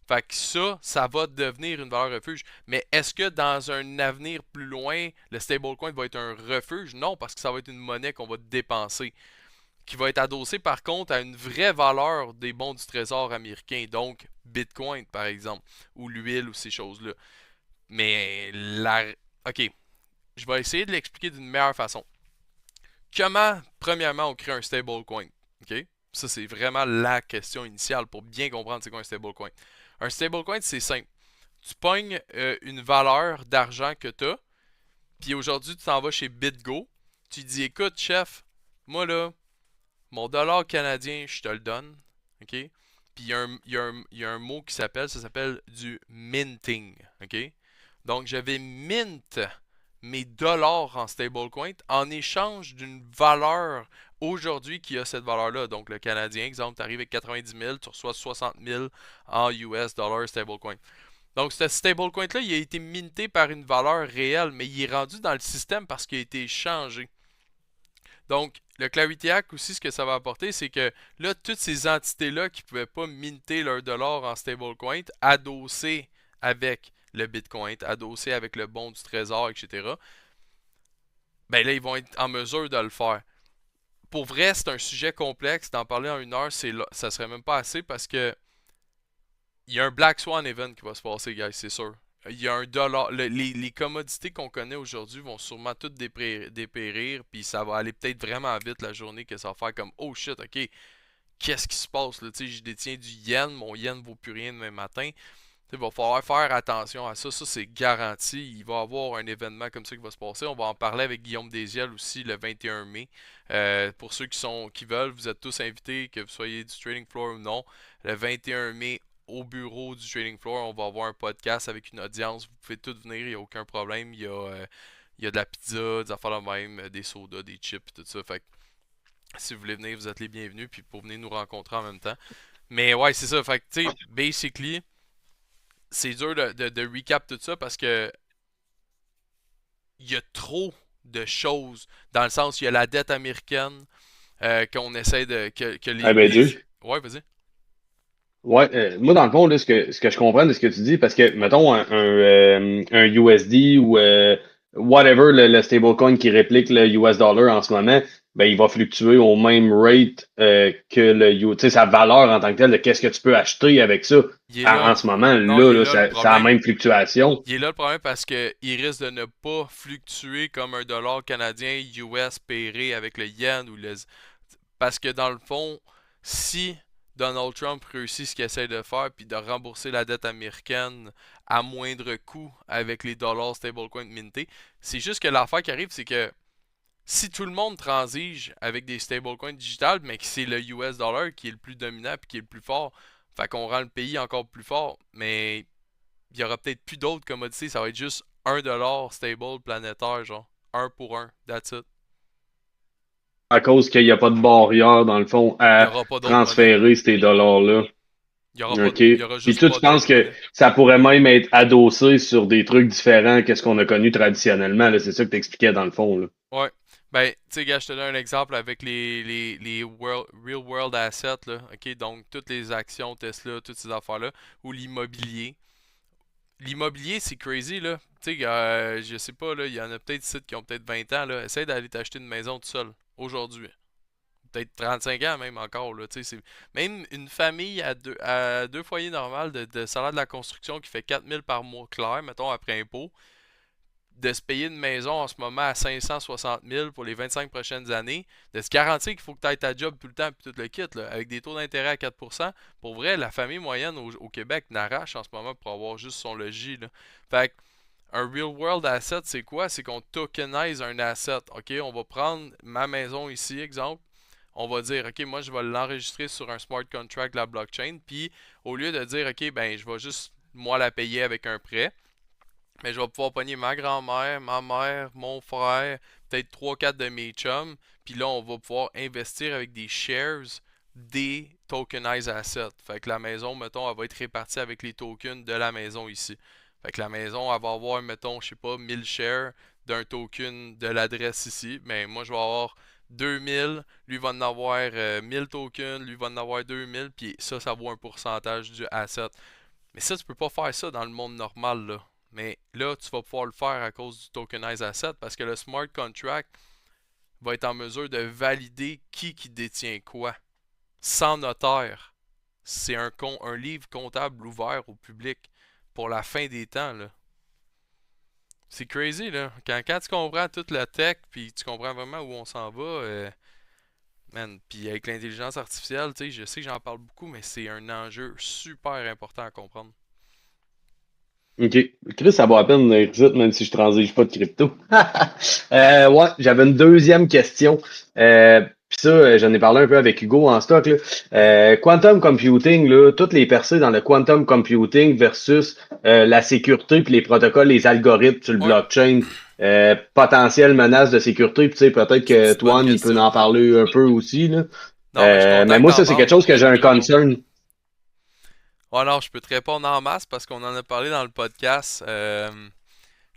Fait que ça va devenir une valeur refuge. Mais est-ce que dans un avenir plus loin, le stablecoin va être un refuge? Non, parce que ça va être une monnaie qu'on va dépenser, qui va être adossée par contre à une vraie valeur des bons du trésor américain, donc Bitcoin par exemple, ou l'huile ou ces choses-là. Mais Ok, je vais essayer de l'expliquer d'une meilleure façon. Comment, premièrement, on crée un stablecoin? Ça, c'est vraiment la question initiale pour bien comprendre c'est quoi un stablecoin. Un stablecoin, c'est simple. Tu pognes une valeur d'argent que tu as, puis aujourd'hui, tu t'en vas chez BitGo. Tu dis, écoute, chef, moi là, mon dollar canadien, je te le donne. OK? Puis il y a un mot qui s'appelle, ça s'appelle du minting. OK? Donc, je vais mint mes dollars en stablecoin en échange d'une valeur aujourd'hui qui a cette valeur-là. Donc, le Canadien, exemple, tu arrives avec 90 000, tu reçois 60 000 en US dollars stablecoin. Donc, ce stablecoin-là, il a été minté par une valeur réelle, mais il est rendu dans le système parce qu'il a été changé. Donc, le Clarity Hack aussi, ce que ça va apporter, c'est que là, toutes ces entités-là qui ne pouvaient pas minter leur dollar en stablecoin, adossé avec le Bitcoin, adossé avec le bon du trésor, etc., ben là, ils vont être en mesure de le faire. Pour vrai, c'est un sujet complexe. D'en parler en une heure, ça serait même pas assez parce que il y a un Black Swan event qui va se passer, guys, c'est sûr. Il y a un dollar. Les commodités qu'on connaît aujourd'hui vont sûrement toutes dépérir, puis ça va aller peut-être vraiment vite la journée que ça va faire comme oh shit, ok, qu'est-ce qui se passe là? Tu sais, je détiens du yen, mon yen vaut plus rien demain matin. Il va falloir faire attention à ça, ça c'est garanti. Il va y avoir un événement comme ça qui va se passer. On va en parler avec Guillaume Desiel aussi le 21 mai. Pour ceux qui veulent, vous êtes tous invités, que vous soyez du Trading Floor ou non. Le 21 mai, au bureau du Trading Floor, on va avoir un podcast avec une audience. Vous pouvez tous venir, il n'y a aucun problème. Il y a de la pizza, des affaires de même, des sodas, des chips, tout ça. Fait que si vous voulez venir, vous êtes les bienvenus. Puis pour venir nous rencontrer en même temps. Mais ouais, c'est ça. Fait que tu sais, basically c'est dur de recap tout ça parce que il y a trop de choses. Dans le sens, il y a la dette américaine qu'on essaie de. Que Ah ben Dieu. Ouais, vas-y. Ouais, moi dans le fond, là, ce que je comprends de ce que tu dis, parce que mettons un USD ou whatever le stablecoin qui réplique le US dollar en ce moment, ben il va fluctuer au même rate que tu sais, sa valeur en tant que telle de qu'est-ce que tu peux acheter avec ça Il est là. en ce moment, Non, il est là, là le ça a la problème. même fluctuation. Il est là le problème parce que il risque de ne pas fluctuer comme un dollar canadien US pairé avec le yen ou le. Parce que dans le fond, si Donald Trump réussit ce qu'il essaie de faire, puis de rembourser la dette américaine à moindre coût avec les dollars stablecoin mintés, c'est juste que l'affaire qui arrive, c'est que si tout le monde transige avec des stablecoins digitales, mais que c'est le US dollar qui est le plus dominant et qui est le plus fort, fait qu'on rend le pays encore plus fort, mais il y aura peut-être plus d'autres commodités, ça va être juste un dollar stable planétaire, genre un pour un, that's it. À cause qu'il n'y a pas de barrière, dans le fond, Il n'y à aura pas d'autres monnaies. transférer ces dollars-là. OK. Il y aura Puis juste toi, pas tu penses d'autres que monnaies. ça pourrait même être adossé sur des trucs différents que ce qu'on a connu traditionnellement, là. C'est ça que tu expliquais dans le fond, là. Ouais. Ben, tu sais, gars, je te donne un exemple avec les real world assets, là. OK, donc toutes les actions Tesla, toutes ces affaires-là, ou l'immobilier. L'immobilier, c'est crazy, là. Tu sais, je sais pas, là, il y en a peut-être sites qui ont peut-être 20 ans, là. Essaye d'aller t'acheter une maison tout seul, aujourd'hui. Peut-être 35 ans même encore, là. Tu sais, même une famille à deux foyers normales de salaire de la construction qui fait 4 000 par mois clair, mettons, après impôt, de se payer une maison en ce moment à 560 000 pour les 25 prochaines années, de se garantir qu'il faut que tu aies ta job tout le temps puis tout le kit, là, avec des taux d'intérêt à 4%, pour vrai, la famille moyenne au Québec n'arrache en ce moment pour avoir juste son logis. Là. Fait que, un real world asset, c'est quoi? C'est qu'on tokenise un asset. OK, on va prendre ma maison ici, exemple. On va dire, OK, moi, je vais l'enregistrer sur un smart contract de la blockchain. Puis, au lieu de dire, OK, ben, je vais juste, moi, la payer avec un prêt, mais je vais pouvoir pogner ma grand-mère, ma mère, mon frère, peut-être trois quatre de mes chums. Puis là, on va pouvoir investir avec des shares des tokenized assets. Fait que la maison, mettons, elle va être répartie avec les tokens de la maison ici. Fait que la maison, elle va avoir, mettons, je sais pas, 1000 shares d'un token de l'adresse ici. Mais moi, je vais avoir 2000, lui va en avoir 1000 tokens, lui va en avoir 2000, puis ça vaut un pourcentage du asset. Mais ça, tu peux pas faire ça dans le monde normal, là. Mais là, tu vas pouvoir le faire à cause du tokenized asset parce que le smart contract va être en mesure de valider qui détient quoi. Sans notaire. C'est un livre comptable ouvert au public pour la fin des temps, là. C'est crazy, là. Quand tu comprends toute la tech puis tu comprends vraiment où on s'en va, Man, puis avec l'intelligence artificielle, tu sais, je sais que j'en parle beaucoup, mais c'est un enjeu super important à comprendre. OK. Chris, ça vaut la peine d'être ici, même si je transige pas de crypto. Ouais, j'avais une deuxième question. Puis ça, j'en ai parlé un peu avec Hugo en stock, là. Mhm. Quantum computing, là, toutes les percées dans le quantum computing versus la sécurité puis les protocoles, les algorithmes sur le Ouais, blockchain, potentielle menace de sécurité. Puis tu sais, peut-être que c'est une bonne Toine, il peut question. en parler un peu aussi, là. Non, mais je suis content Mais que moi, t'en ça, c'est quelque parles. chose que j'ai un concern. Ouais, alors, je peux te répondre en masse parce qu'on en a parlé dans le podcast,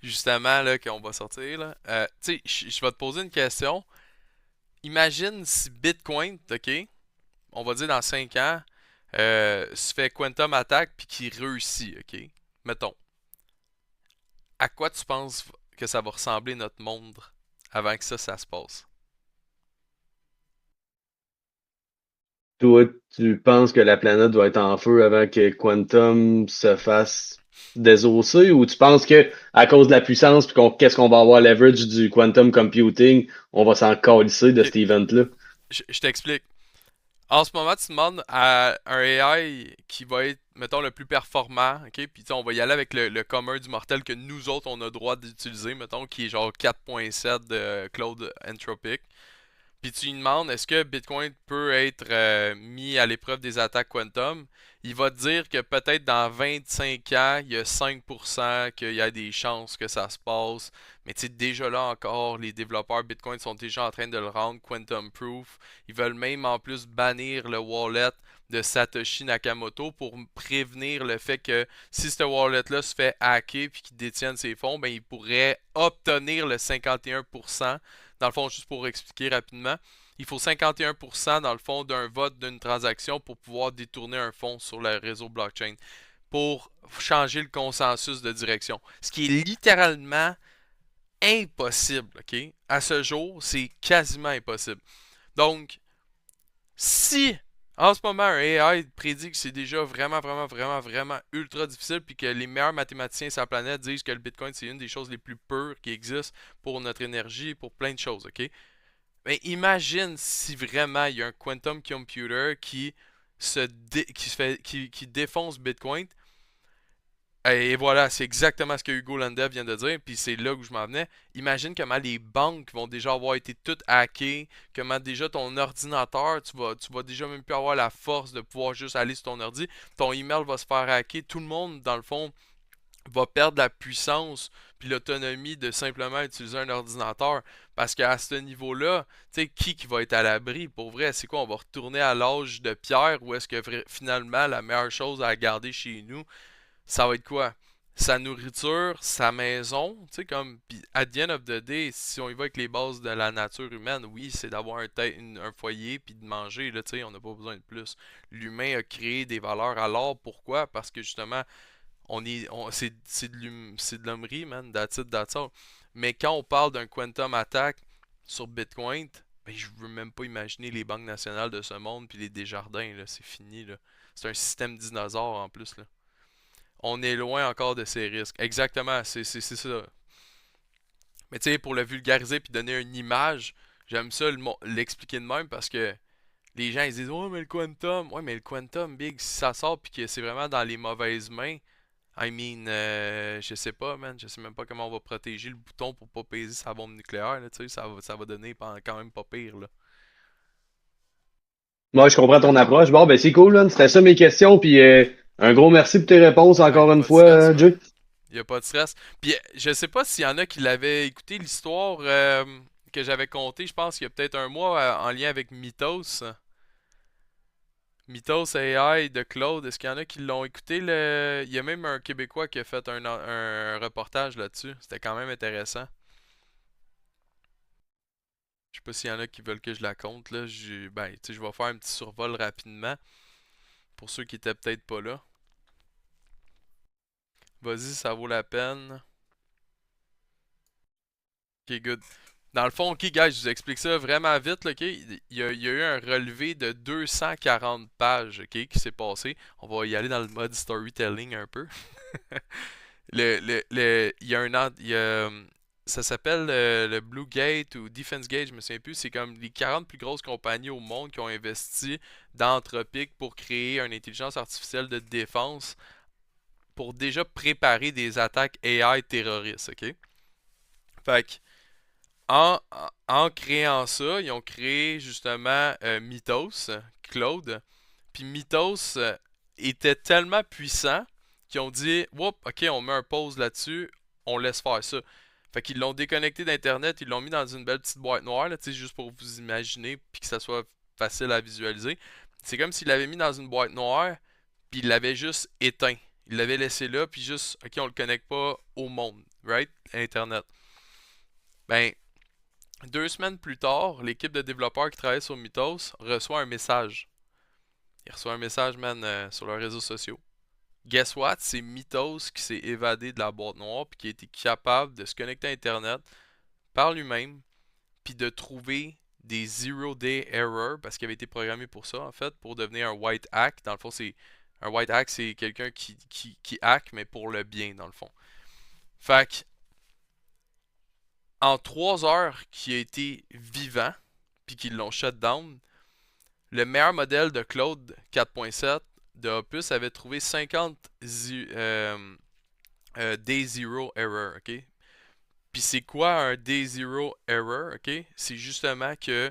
justement, là, qu'on va sortir, là. Tu sais, je vais te poser une question. Imagine si Bitcoin, ok, on va dire dans 5 ans, se fait Quantum Attack puis qu'il réussit, ok? Mettons. À quoi tu penses que ça va ressembler notre monde avant que ça se passe? Toi, tu penses que la planète va être en feu avant que Quantum se fasse désosser ou tu penses que à cause de la puissance puis qu'est-ce qu'on va avoir leverage du quantum computing, on va s'en calisser de Ok, cet event-là? je t'explique. En ce moment, tu demandes à un AI qui va être, mettons, le plus performant, ok? Puis tu sais, on va y aller avec le commun du mortel que nous autres, on a droit d'utiliser, mettons, qui est genre 4.7 de Cloud Anthropic. Puis tu lui demandes est-ce que Bitcoin peut être mis à l'épreuve des attaques quantum, il va te dire que peut-être dans 25 ans, il y a 5% qu'il y a des chances que ça se passe. Mais tu sais, déjà là encore, les développeurs Bitcoin sont déjà en train de le rendre quantum proof. Ils veulent même en plus bannir le wallet de Satoshi Nakamoto pour prévenir le fait que si ce wallet-là se fait hacker puis qu'il détienne ses fonds, ben il pourrait obtenir le 51%. Dans le fond, juste pour expliquer rapidement, il faut 51% dans le fond d'un vote d'une transaction pour pouvoir détourner un fonds sur le réseau blockchain pour changer le consensus de direction. Ce qui est littéralement impossible, ok? À ce jour, c'est quasiment impossible. Donc, si en ce moment un AI prédit que c'est déjà vraiment, vraiment, vraiment, vraiment ultra difficile, puis que les meilleurs mathématiciens sur la planète disent que le Bitcoin c'est une des choses les plus pures qui existent pour notre énergie, pour plein de choses, ok? Mais imagine si vraiment il y a un quantum computer qui défonce Bitcoin. Et voilà, c'est exactement ce que Hugo Landev vient de dire, puis c'est là où je m'en venais. Imagine comment les banques vont déjà avoir été toutes hackées, comment déjà ton ordinateur, tu vas déjà même plus avoir la force de pouvoir juste aller sur ton ordi, ton email va se faire hacker, tout le monde, dans le fond, va perdre la puissance puis l'autonomie de simplement utiliser un ordinateur. Parce qu'à ce niveau-là, tu sais, qui va être à l'abri? Pour vrai, c'est quoi? On va retourner à l'âge de pierre ou est-ce que finalement la meilleure chose à garder chez nous, ça va être quoi? Sa nourriture, sa maison, tu sais, comme, puis at the end of the day, si on y va avec les bases de la nature humaine, oui, c'est d'avoir un foyer puis de manger, là, tu sais, on n'a pas besoin de plus. L'humain a créé des valeurs. Alors, pourquoi? Parce que justement, c'est de l'hommerie, man, that's it, that's all. Mais quand on parle d'un quantum attack sur Bitcoin, ben, je veux même pas imaginer les banques nationales de ce monde puis les Desjardins, là, c'est fini, là. C'est un système dinosaure en plus, là. On est loin encore de ces risques. Exactement, c'est ça. Mais tu sais, pour le vulgariser puis donner une image, j'aime ça l'expliquer de même parce que les gens ils disent ouais mais le quantum, ouais mais le quantum big si ça sort puis que c'est vraiment dans les mauvaises mains, I mean, je sais pas, man. Je sais même pas comment on va protéger le bouton pour pas peser sa bombe nucléaire, là, tu sais. Ça va donner quand même pas pire, là. Moi, je comprends ton approche. Bon, ben c'est cool, là. C'était ça mes questions, puis un gros merci pour tes réponses Ouais, y encore a une pas de fois, stress, man. Jay. Y a pas de stress. Puis, je sais pas s'il y en a qui l'avaient écouté, l'histoire que j'avais contée, je pense qu'il y a peut-être un mois, en lien avec Mythos. Mythos AI de Claude. Est-ce qu'il y en a qui l'ont écouté? Il y a même un Québécois qui a fait un reportage là-dessus. C'était quand même intéressant. Je sais pas s'il y en a qui veulent que je la compte là. Ben, tu sais, je vais faire un petit survol rapidement pour ceux qui étaient peut-être pas là. Vas-y, ça vaut la peine. Ok, good. Dans le fond, ok, guys, je vous explique ça vraiment vite, là, ok? Il y a eu un relevé de 240 pages, ok, qui s'est passé. On va y aller dans le mode storytelling un peu. Il y a un an, ça s'appelle le Blue Gate ou Defense Gate, je me souviens plus. C'est comme les 40 plus grosses compagnies au monde qui ont investi dans Anthropic pour créer une intelligence artificielle de défense pour déjà préparer des attaques AI terroristes, ok? Fait que, en créant ça, ils ont créé justement Mythos, Claude. Puis Mythos était tellement puissant qu'ils ont dit, Whoop, ok, on met un pause là-dessus, on laisse faire ça. Fait qu'ils l'ont déconnecté d'Internet, ils l'ont mis dans une belle petite boîte noire, là, tu sais, juste pour vous imaginer, puis que ça soit facile à visualiser. C'est comme s'il l'avait mis dans une boîte noire, puis il l'avait juste éteint. Il l'avait laissé là, puis juste, ok, on le connecte pas au monde, right? Internet. Ben, 2 semaines plus tard, l'équipe de développeurs qui travaille sur Mythos reçoit un message. Il reçoit un message, man, sur leurs réseaux sociaux. Guess what? C'est Mythos qui s'est évadé de la boîte noire puis qui a été capable de se connecter à Internet par lui-même puis de trouver des zero day errors parce qu'il avait été programmé pour ça en fait, pour devenir un white hack. Dans le fond, c'est un white hack, c'est quelqu'un qui hack mais pour le bien dans le fond. Fait que en 3 heures qui a été vivant puis qu'ils l'ont shut down, le meilleur modèle de Claude 4.7 de Opus avait trouvé 50 day zero error, ok? Puis c'est quoi un day zero error, ok? C'est justement que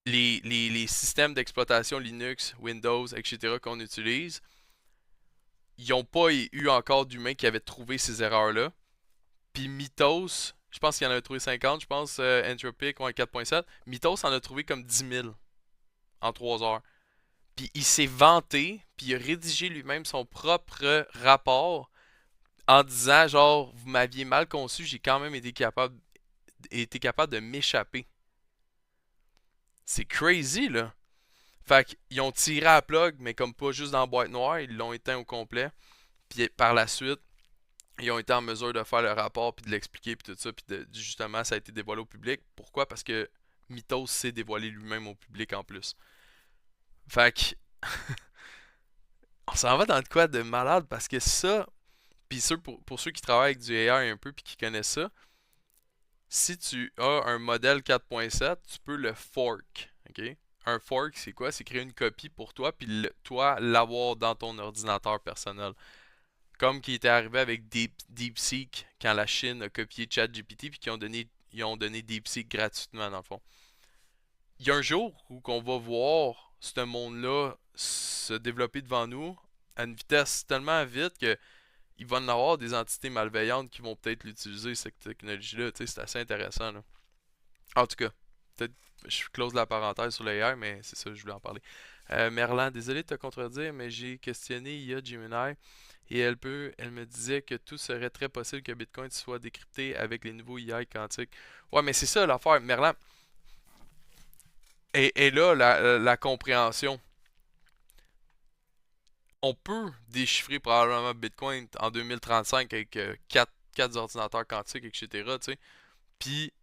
les systèmes d'exploitation Linux, Windows, etc. qu'on utilise, ils n'ont pas eu encore d'humains qui avaient trouvé ces erreurs-là. Puis Mythos, je pense qu'il en a trouvé 50, je pense Entropic, ouais, 4.7. Mythos en a trouvé comme 10 000 en 3 heures. Puis il s'est vanté, puis il a rédigé lui-même son propre rapport en disant genre vous m'aviez mal conçu, j'ai quand même été capable de m'échapper. C'est crazy là. Fait qu'ils ont tiré à la plug, mais comme pas juste dans la boîte noire, ils l'ont éteint au complet. Puis par la suite, ils ont été en mesure de faire le rapport, puis de l'expliquer, puis tout ça, puis justement, ça a été dévoilé au public. Pourquoi? Parce que Mythos s'est dévoilé lui-même au public en plus. Fait que, on s'en va dans le quoi de malade, parce que ça, puis pour ceux qui travaillent avec du AI un peu, puis qui connaissent ça, si tu as un modèle 4.7, tu peux le fork, ok? Un fork, c'est quoi? C'est créer une copie pour toi, puis toi, l'avoir dans ton ordinateur personnel. Comme qui était arrivé avec DeepSeek quand la Chine a copié ChatGPT puis ils ont donné DeepSeek gratuitement dans le fond. Il y a un jour où qu'on va voir ce monde-là se développer devant nous à une vitesse tellement vite que il va y en avoir des entités malveillantes qui vont peut-être l'utiliser cette technologie-là. Tu sais, c'est assez intéressant là. En tout cas, peut-être je close la parenthèse sur l'AI, mais c'est ça, je voulais en parler. Merlan, désolé de te contredire, mais j'ai questionné IA Gemini et elle me disait que tout serait très possible que Bitcoin soit décrypté avec les nouveaux IA quantiques. Ouais, mais c'est ça l'affaire, Merlan. Et là, la compréhension. On peut déchiffrer probablement Bitcoin en 2035 avec 4 ordinateurs quantiques, etc. Tu sais. Puis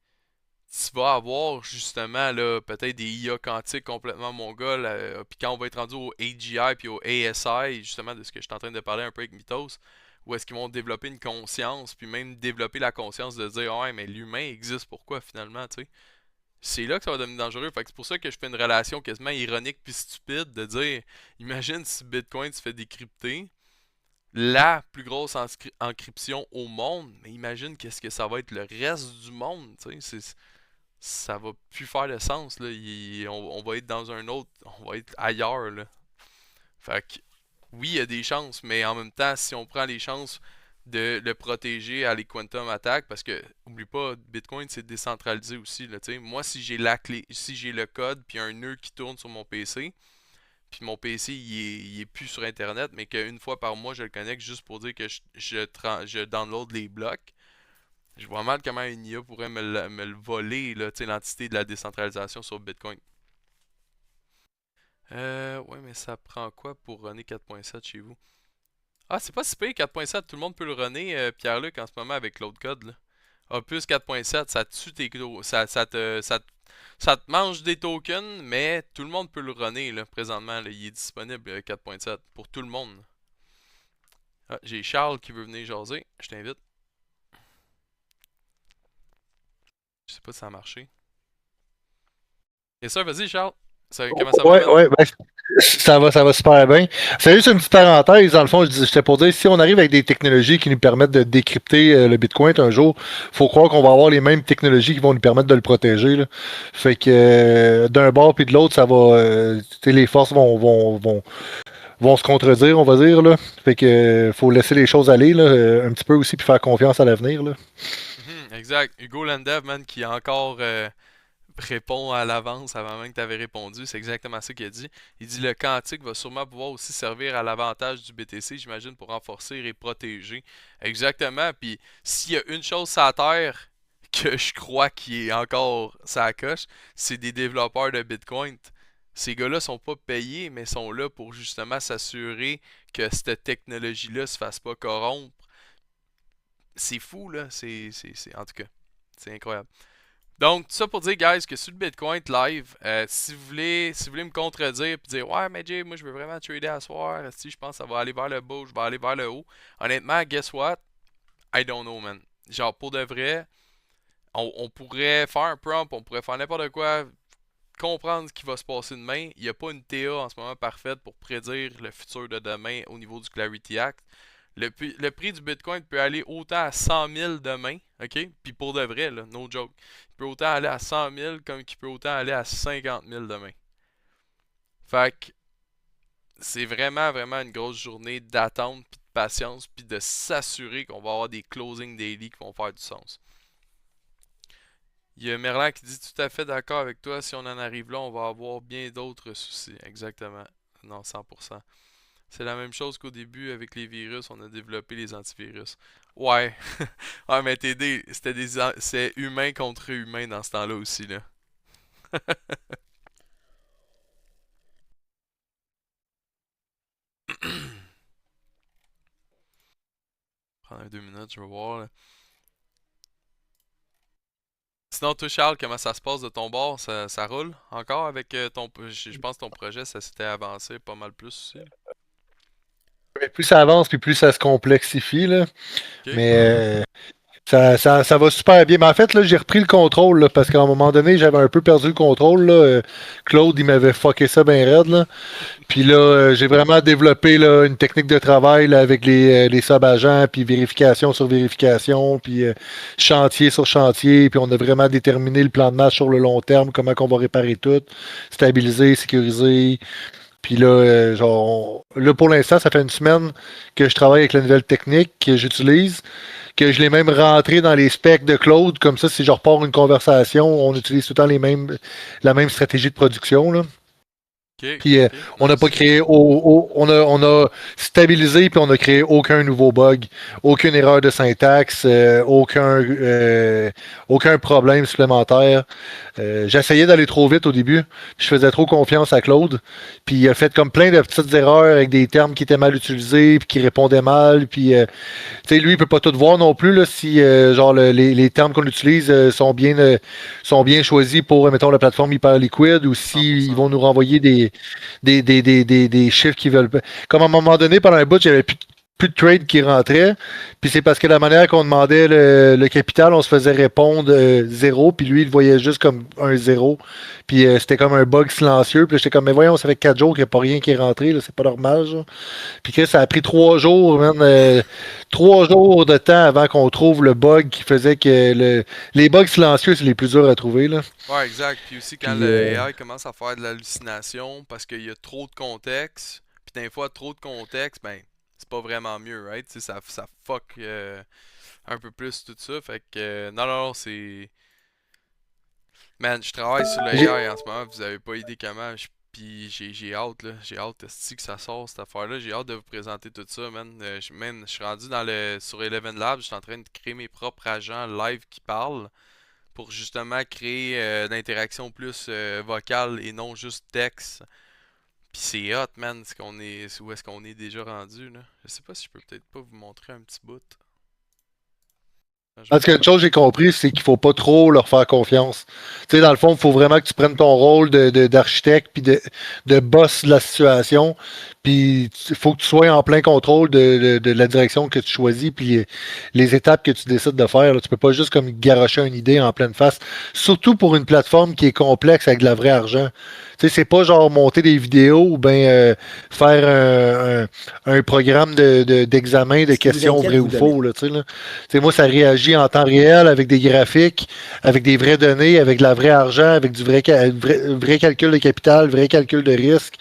tu vas avoir justement là peut-être des IA quantiques complètement mongols. Puis quand on va être rendu au AGI puis au ASI, justement de ce que je suis en train de parler un peu avec Mythos, où est-ce qu'ils vont développer une conscience, puis même développer la conscience de dire ouais mais l'humain existe pourquoi finalement, tu sais. C'est là que ça va devenir dangereux. Fait que c'est pour ça que je fais une relation quasiment ironique puis stupide de dire imagine si Bitcoin se fait décrypter, la plus grosse encryption au monde, mais imagine qu'est-ce que ça va être le reste du monde, tu sais, ça va plus faire de sens là. On va être dans un autre, on va être ailleurs là. Fait que oui, il y a des chances, mais en même temps, si on prend les chances de le protéger à les quantum attack, parce que oublie pas, Bitcoin c'est décentralisé aussi là, tu sais. Moi, si j'ai la clé, si j'ai le code puis un nœud qui tourne sur mon PC, puis mon PC il est plus sur internet, mais qu'une fois par mois je le connecte juste pour dire que je download les blocs. Je vois mal comment une IA pourrait me le voler, là, tu sais, l'entité de la décentralisation sur Bitcoin. Ouais, mais ça prend quoi pour runner 4.7 chez vous? Ah, c'est pas si pire 4.7, tout le monde peut le runner, Pierre-Luc, en ce moment avec l'autre code, là. Opus 4.7, ça tue ça te mange des tokens, mais tout le monde peut le runner, là, présentement, là. Il est disponible, 4.7, pour tout le monde. Ah, j'ai Charles qui veut venir jaser, je t'invite. Je sais pas si ça a marché. Et ça, vas-y, Charles. Comment ça va? Ouais, ben, ça va super bien. C'est juste une petite parenthèse, dans le fond, j'étais pour dire, si on arrive avec des technologies qui nous permettent de décrypter le Bitcoin un jour, faut croire qu'on va avoir les mêmes technologies qui vont nous permettre de le protéger. Là. Fait que d'un bord puis de l'autre, ça va. Les forces vont se contredire, on va dire. Là. Fait que faut laisser les choses aller là, un petit peu aussi puis faire confiance à l'avenir. Là. Exact. Hugo Landev, man, qui encore répond à l'avance avant même que tu avais répondu. C'est exactement ça qu'il a dit. Il dit le quantique va sûrement pouvoir aussi servir à l'avantage du BTC, j'imagine, pour renforcer et protéger. Exactement. Puis s'il y a une chose sur la Terre que je crois qui est encore ça coche, c'est des développeurs de Bitcoin. Ces gars-là sont pas payés, mais sont là pour justement s'assurer que cette technologie-là se fasse pas corrompre. C'est fou, là. En tout cas, c'est incroyable. Donc, tout ça pour dire, guys, que sur le Bitcoin live, si vous voulez me contredire et dire, ouais, mais Jay, moi je veux vraiment trader à soir, si je pense que ça va aller vers le bas, je vais aller vers le haut. Honnêtement, guess what? I don't know, man. Genre, pour de vrai, on pourrait faire un prompt, on pourrait faire n'importe quoi, comprendre ce qui va se passer demain. Il n'y a pas une TA en ce moment parfaite pour prédire le futur de demain au niveau du Clarity Act. Le prix du Bitcoin peut aller autant à 100 000 demain, ok? Puis pour de vrai, là, no joke. Il peut autant aller à 100 000 comme qu'il peut autant aller à 50 000 demain. Fait que c'est vraiment, vraiment une grosse journée d'attente, puis de patience, puis de s'assurer qu'on va avoir des closing daily qui vont faire du sens. Il y a Merlin qui dit tout à fait d'accord avec toi. Si on en arrive là, on va avoir bien d'autres soucis. Exactement. Non, 100%. C'est la même chose qu'au début avec les virus, on a développé les antivirus. Ouais. Ouais, mais TD, c'est humain contre humain dans ce temps-là aussi, là. Prendre 2 minutes, je vais voir, là. Sinon, toi, Charles, comment ça se passe de ton bord? Ça roule encore avec ton... Je pense que ton projet, ça s'était avancé pas mal plus aussi. Plus ça avance, puis plus ça se complexifie. Là. Ok. Mais ça va super bien. Mais en fait, là, j'ai repris le contrôle là, parce qu'à un moment donné, j'avais un peu perdu le contrôle. Là. Claude, il m'avait fucké ça bien raide. Là. Puis là, j'ai vraiment développé là, une technique de travail là, avec les sub-agents, puis vérification sur vérification, puis chantier sur chantier. Puis on a vraiment déterminé le plan de match sur le long terme, comment on va réparer tout, stabiliser, sécuriser. Puis là, là, pour l'instant, ça fait une semaine que je travaille avec la nouvelle technique que j'utilise, que je l'ai même rentré dans les specs de Claude. Comme ça, si je repars une conversation, on utilise tout le temps la même stratégie de production. Là. Puis on n'a pas créé, on a stabilisé puis on a créé aucun nouveau bug, aucune erreur de syntaxe, aucun problème supplémentaire. J'essayais d'aller trop vite au début, je faisais trop confiance à Claude, puis il a fait comme plein de petites erreurs avec des termes qui étaient mal utilisés, puis qui répondaient mal, puis tu sais lui il peut pas tout voir non plus là, si genre les termes qu'on utilise sont bien choisis pour mettons la plateforme hyper liquide ou si ils vont nous renvoyer des chiffres qui veulent. Comme à un moment donné, pendant un bout, j'avais plus de trade qui rentrait. Puis c'est parce que la manière qu'on demandait le capital, on se faisait répondre 0, puis lui, il le voyait juste comme un 0. Puis c'était comme un bug silencieux. Puis j'étais comme, mais voyons, ça fait 4 jours qu'il n'y a pas rien qui est rentré, là, c'est pas normal. Genre. Puis que ça a pris 3 jours, man, 3 jours de temps avant qu'on trouve le bug qui faisait que les bugs silencieux, c'est les plus durs à trouver. Là. Ouais, exact. Puis aussi quand le AI commence à faire de l'hallucination parce qu'il y a trop de contexte, puis des fois trop de contexte, ben c'est pas vraiment mieux, right? Tu sais, ça fuck un peu plus tout ça. Fait que non, c'est. Man, je travaille sur le AI en ce moment, vous avez pas idée comment. Puis j'ai hâte, là. J'ai hâte que ça sort cette affaire-là. J'ai hâte de vous présenter tout ça, man. Je suis rendu sur Eleven Labs, je suis en train de créer mes propres agents live qui parlent pour justement créer d'interaction plus vocale et non juste texte. Pis c'est hot, man, où est-ce qu'on est déjà rendu, là. Je sais pas si je peux peut-être pas vous montrer un petit bout. Parce qu'une chose que j'ai compris, c'est qu'il faut pas trop leur faire confiance. Tu sais, dans le fond, il faut vraiment que tu prennes ton rôle d'architecte puis de boss de la situation. Puis il faut que tu sois en plein contrôle de la direction que tu choisis, puis les étapes que tu décides de faire. Là. Tu peux pas juste comme garocher une idée en pleine face. Surtout pour une plateforme qui est complexe avec de la vraie argent. Tu sais, c'est pas genre monter des vidéos ou bien faire un programme d'examen de questions vraies ou faux. Là, tu sais, moi, ça réagit en temps réel avec des graphiques, avec des vraies données, avec de la vraie argent, avec du vrai calcul de capital, vrai calcul de risque.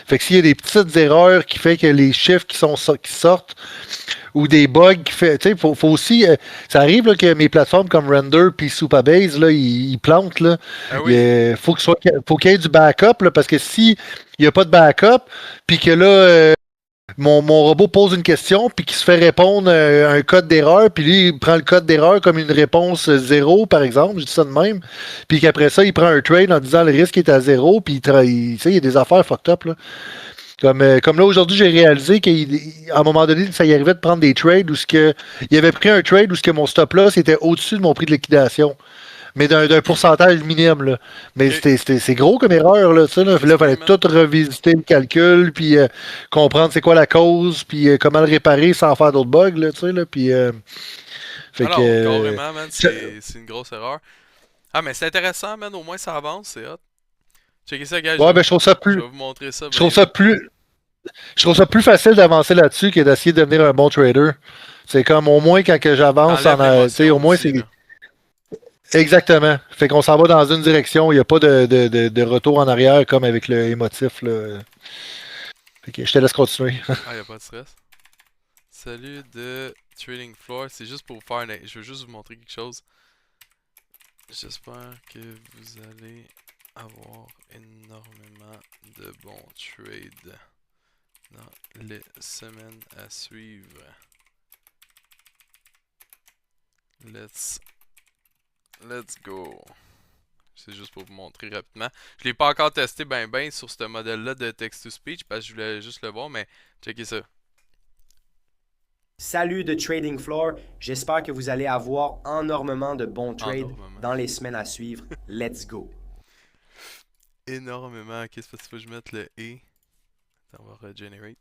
Fait que s'il y a des petites erreurs qui fait que les chiffres qui sortent ou des bugs qui fait, tu sais, faut aussi, ça arrive là, que mes plateformes comme Render puis Supabase là, ils plantent là. Ah oui. Faut qu'il y ait du backup là, parce que si il n'y a pas de backup, puis que là mon robot pose une question, puis qu'il se fait répondre un code d'erreur, puis lui, il prend le code d'erreur comme une réponse 0, par exemple, je dis ça de même, puis qu'après ça, il prend un trade en disant le risque est à 0, puis il y a des affaires fucked up, là. Comme là, aujourd'hui, j'ai réalisé qu'à un moment donné, ça y arrivait de prendre des trades où il avait pris un trade où mon stop-loss était au-dessus de mon prix de liquidation. Mais d'un pourcentage minime, là. Mais c'est gros comme erreur, là. Là, il fallait tout revisiter le calcul, puis comprendre c'est quoi la cause, puis comment le réparer sans faire d'autres bugs, là, tu sais, là. Puis, fait que, carrément, man, c'est une grosse erreur. Ah, mais c'est intéressant, man. Au moins, ça avance, c'est hot. Checkez ça, gars. Ouais, ben, je trouve ça plus. Je vais vous montrer ça. Je trouve ça plus facile d'avancer là-dessus que d'essayer de devenir un bon trader. C'est comme au moins quand que j'avance, au moins c'est. Exactement. Fait qu'on s'en va dans une direction. Il n'y a pas de retour en arrière comme avec le émotif. Là. Fait que je te laisse continuer. Ah, il n'y a pas de stress. Salut de Trading Floor. C'est juste pour vous faire. Je veux juste vous montrer quelque chose. J'espère que vous allez avoir énormément de bons trades dans les semaines à suivre. Let's go. C'est juste pour vous montrer rapidement. Je l'ai pas encore testé ben sur ce modèle-là de text-to-speech parce que je voulais juste le voir, mais checkez ça. Salut de Trading Floor. J'espère que vous allez avoir énormément de bons trades dans les semaines à suivre. Let's go. Énormément. Qu'est-ce que faut que je mette le E? Ça va regenerate.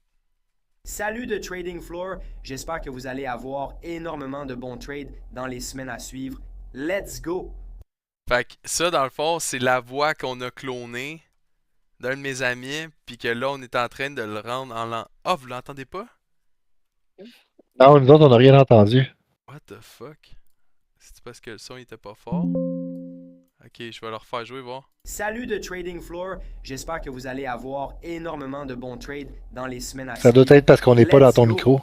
Salut de Trading Floor. J'espère que vous allez avoir énormément de bons trades dans les semaines à suivre. Let's go. Fait que ça, dans le fond, c'est la voix qu'on a clonée d'un de mes amis, puis que là, on est en train de le rendre en l'an. Ah, vous l'entendez pas? Non, nous autres, on n'a rien entendu. What the fuck? C'est parce que le son était pas fort? Ok, je vais le refaire jouer, voir. Salut de Trading Floor. J'espère que vous allez avoir énormément de bons trades dans les semaines à suivre. Ça doit être parce qu'on n'est pas dans ton micro.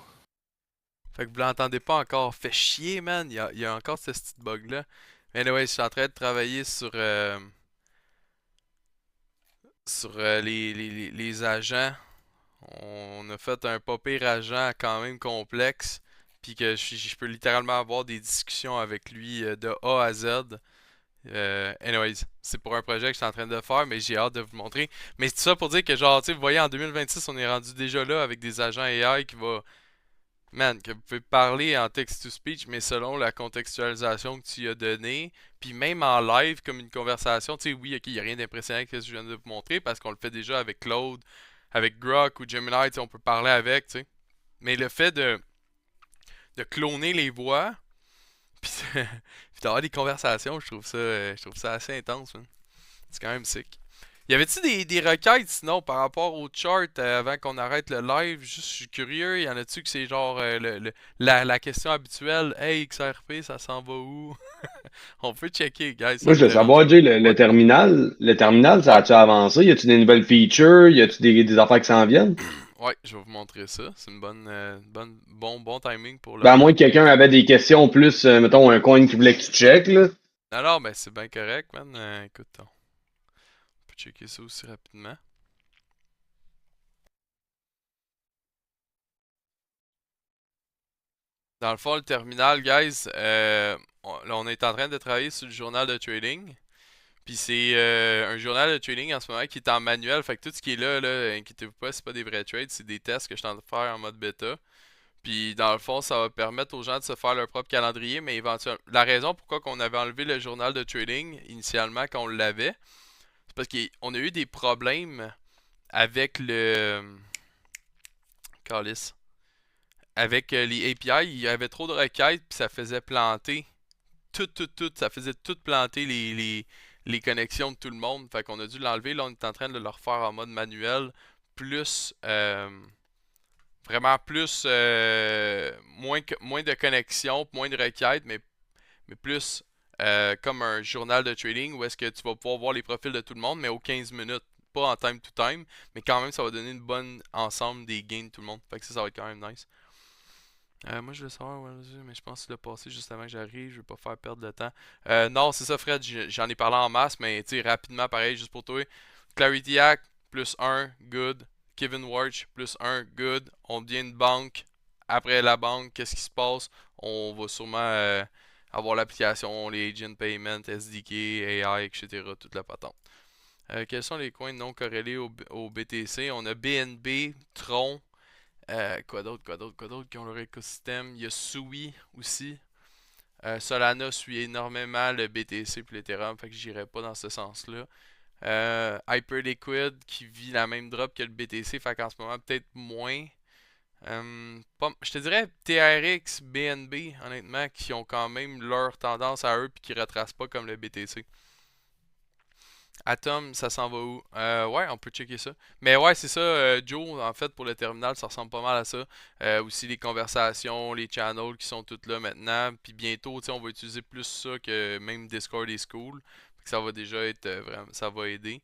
Fait que vous l'entendez pas encore. Fait chier, man. Il y a encore ce petit bug-là. Mais anyway, je suis en train de travailler sur les agents. On a fait un pas pire agent quand même complexe. Puis que je peux littéralement avoir des discussions avec lui de A à Z. Anyways, c'est pour un projet que je suis en train de faire, mais j'ai hâte de vous montrer. Mais c'est ça pour dire que, genre, tu sais, vous voyez, en 2026, on est rendu déjà là avec des agents AI qui va. Man, que vous pouvez parler en text-to-speech, mais selon la contextualisation que tu as donnée. Puis même en live, comme une conversation, tu sais, oui, ok, il n'y a rien d'impressionnant avec ce que je viens de vous montrer parce qu'on le fait déjà avec Claude, avec Grok ou Gemini, tu sais, on peut parler avec, tu sais. Mais le fait de cloner les voix, puis d'avoir des conversations, je trouve ça assez intense, man. C'est quand même sick. Y avait-tu des requêtes sinon par rapport au chart avant qu'on arrête le live? Juste, je suis curieux. Y en a-tu que c'est genre la question habituelle? Hey, XRP, ça s'en va où? On peut checker, guys. Moi, je veux savoir, Jay, le terminal, ça a-tu avancé? Y a-tu des nouvelles features? Y a-tu des affaires qui s'en viennent? Ouais, je vais vous montrer ça. C'est une bon timing pour le. Ben, à moins que quelqu'un avait des questions plus, mettons, un coin qui voulait que tu check, là. Alors, ben, c'est bien correct, man. Écoute, on peut checker ça aussi rapidement. Dans le fond, le terminal, guys, là, on est en train de travailler sur le journal de trading. Puis c'est un journal de trading en ce moment qui est en manuel. Fait que tout ce qui est là, inquiétez-vous pas, c'est pas des vrais trades, c'est des tests que je suis en train de faire en mode bêta. Puis dans le fond, ça va permettre aux gens de se faire leur propre calendrier, mais éventuellement. La raison pourquoi on avait enlevé le journal de trading initialement quand on l'avait, c'est parce qu'on a eu des problèmes avec Calice. Avec les API, il y avait trop de requêtes, puis ça faisait planter. Ça faisait tout planter les connexions de tout le monde. Fait qu'on a dû l'enlever. Là, on est en train de le refaire en mode manuel. Plus. Vraiment plus. Moins de connexions, moins de requêtes, mais plus comme un journal de trading où est-ce que tu vas pouvoir voir les profils de tout le monde, mais aux 15 minutes. Pas en time to time, mais quand même, ça va donner une bonne ensemble des gains de tout le monde. Fait que ça va être quand même nice. Moi, je veux savoir, ouais, mais je pense que le passé juste avant que j'arrive, je veux pas faire perdre de temps. Non, c'est ça, Fred, j'en ai parlé en masse, mais tu sais, rapidement, pareil, juste pour toi. Clarity Hack, plus 1, good. Kevin Warch, plus 1, good. On devient une banque. Après la banque, qu'est-ce qui se passe? On va sûrement avoir l'application, les agent payment, SDK, AI, etc., toute la patente. Quels sont les coins non corrélés au BTC? On a BNB, Tron. Quoi d'autre qui ont leur écosystème? Il y a Sui aussi. Solana suit énormément le BTC et l'Ethereum, fait que j'irai pas dans ce sens-là. Hyperliquid qui vit la même drop que le BTC, fait qu'en ce moment peut-être moins. Je te dirais TRX, BNB, honnêtement, qui ont quand même leur tendance à eux puis qui retracent pas comme le BTC. Atom, ça s'en va où? Ouais, on peut checker ça. Mais ouais, c'est ça, Joe, en fait, pour le terminal, ça ressemble pas mal à ça. Aussi les conversations, les channels qui sont toutes là maintenant. Puis bientôt, tu sais, on va utiliser plus ça que même Discord et School. Fait que ça va déjà être vraiment, ça va aider.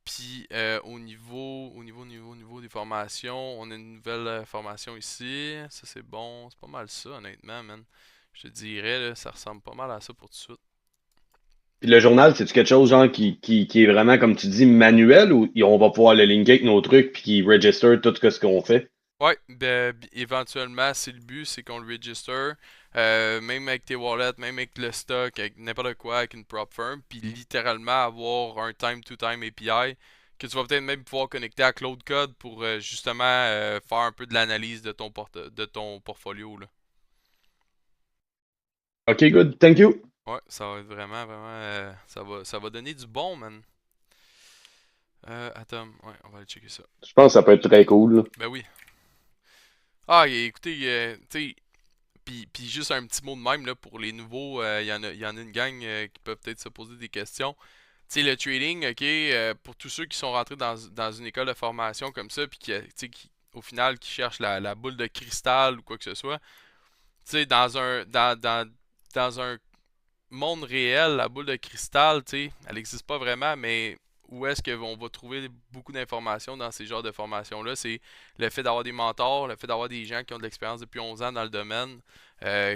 Puis au niveau des formations, on a une nouvelle formation ici. Ça c'est bon, c'est pas mal ça, honnêtement, man. Je te dirais, là, ça ressemble pas mal à ça pour tout de suite. Puis le journal, c'est-tu quelque chose genre qui est vraiment, comme tu dis, manuel ou on va pouvoir le linker avec nos trucs puis qui register tout ce qu'on fait? Ouais, éventuellement, c'est le but, c'est qu'on le register, même avec tes wallets, même avec le stock, avec n'importe quoi, avec une prop firm, puis littéralement avoir un time-to-time API que tu vas peut-être même pouvoir connecter à Cloud Code pour justement faire un peu de l'analyse de ton portfolio, là. Ok, good. Thank you. Ouais, ça va être vraiment, ça va donner du bon, man. Attends, ouais, on va aller checker ça. Je pense que ça peut être très cool, là. Ben oui. Ah, écoutez, tu sais, puis juste un petit mot de même là, pour les nouveaux, il y en a une gang qui peuvent peut-être se poser des questions. Tu sais, le trading, ok, pour tous ceux qui sont rentrés dans une école de formation comme ça, puis tu sais, au final, qui cherchent la boule de cristal ou quoi que ce soit, tu sais, dans un monde réel, la boule de cristal, tu sais, elle n'existe pas vraiment, mais où est-ce qu'on va trouver beaucoup d'informations dans ces genres de formations-là? C'est le fait d'avoir des mentors, le fait d'avoir des gens qui ont de l'expérience depuis 11 ans dans le domaine,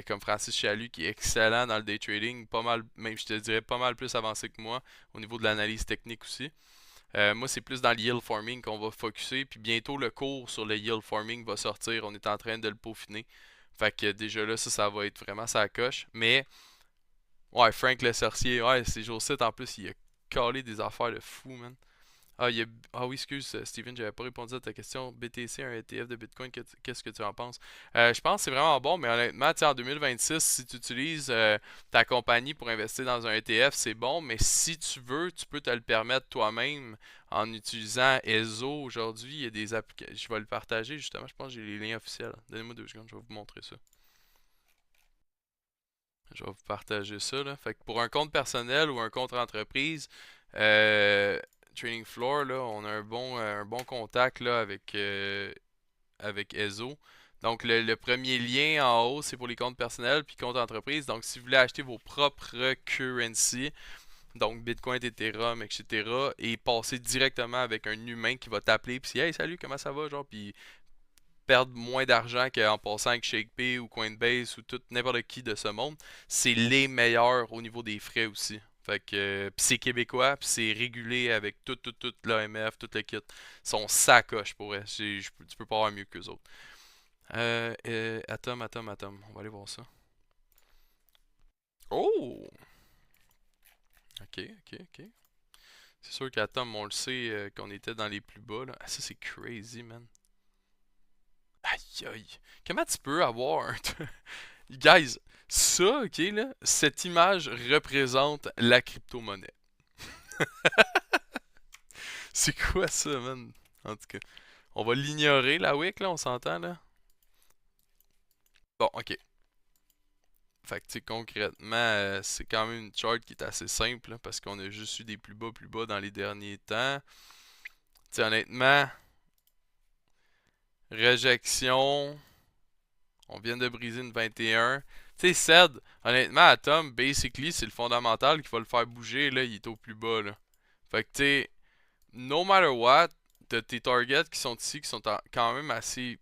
comme Francis Chalut qui est excellent dans le day trading, pas mal, même je te dirais pas mal plus avancé que moi au niveau de l'analyse technique aussi. Moi, c'est plus dans le yield farming qu'on va focuser, puis bientôt le cours sur le yield farming va sortir, on est en train de le peaufiner. Fait que déjà là, ça va être vraiment sa coche, mais ouais, Frank le sorcier, ouais, c'est Josette en plus, il a calé des affaires de fou, man. Ah oui, excuse, Steven, j'avais pas répondu à ta question. BTC, un ETF de Bitcoin, qu'est-ce que tu en penses? Je pense que c'est vraiment bon, mais honnêtement, tu sais, en 2026, si tu utilises ta compagnie pour investir dans un ETF, c'est bon, mais si tu veux, tu peux te le permettre toi-même en utilisant EZO aujourd'hui. Il y a des applications. Je vais le partager justement, je pense que j'ai les liens officiels. Donnez-moi 2 secondes, je vais vous montrer ça. Je vais vous partager ça, là. Fait que pour un compte personnel ou un compte entreprise, Trading Floor, là, on a un bon contact là, avec EZO. Donc le premier lien en haut, c'est pour les comptes personnels puis compte entreprise. Donc si vous voulez acheter vos propres currency, donc Bitcoin, Ethereum, etc., et passer directement avec un humain qui va t'appeler puis hey salut, comment ça va, genre, puis perdre moins d'argent qu'en passant avec ShakePay ou Coinbase ou tout n'importe qui de ce monde, c'est les meilleurs au niveau des frais aussi. Fait que pis c'est québécois, puis c'est régulé avec tout l'AMF, tout le kit. Ils sont sacoches pour vrai. Tu peux pas avoir mieux qu'eux autres. Atom. On va aller voir ça. Oh! Ok. C'est sûr qu'Atom, on le sait qu'on était dans les plus bas là. Ah, ça c'est crazy, man. Aïe. Comment tu peux avoir un... Guys, ça, ok, là, cette image représente la crypto-monnaie. C'est quoi ça, man? En tout cas. On va l'ignorer, la wick, là, on s'entend, là? Bon, ok. Fait que, tu sais, concrètement, c'est quand même une chart qui est assez simple, là, parce qu'on a juste eu des plus bas dans les derniers temps. Tu sais, honnêtement, réjection, on vient de briser une 21. Tu sais, Ced, honnêtement, Atom, basically, c'est le fondamental qui va le faire bouger, là, il est au plus bas, là. Fait que, tu sais, no matter what, t'as tes targets qui sont ici, qui sont quand même assez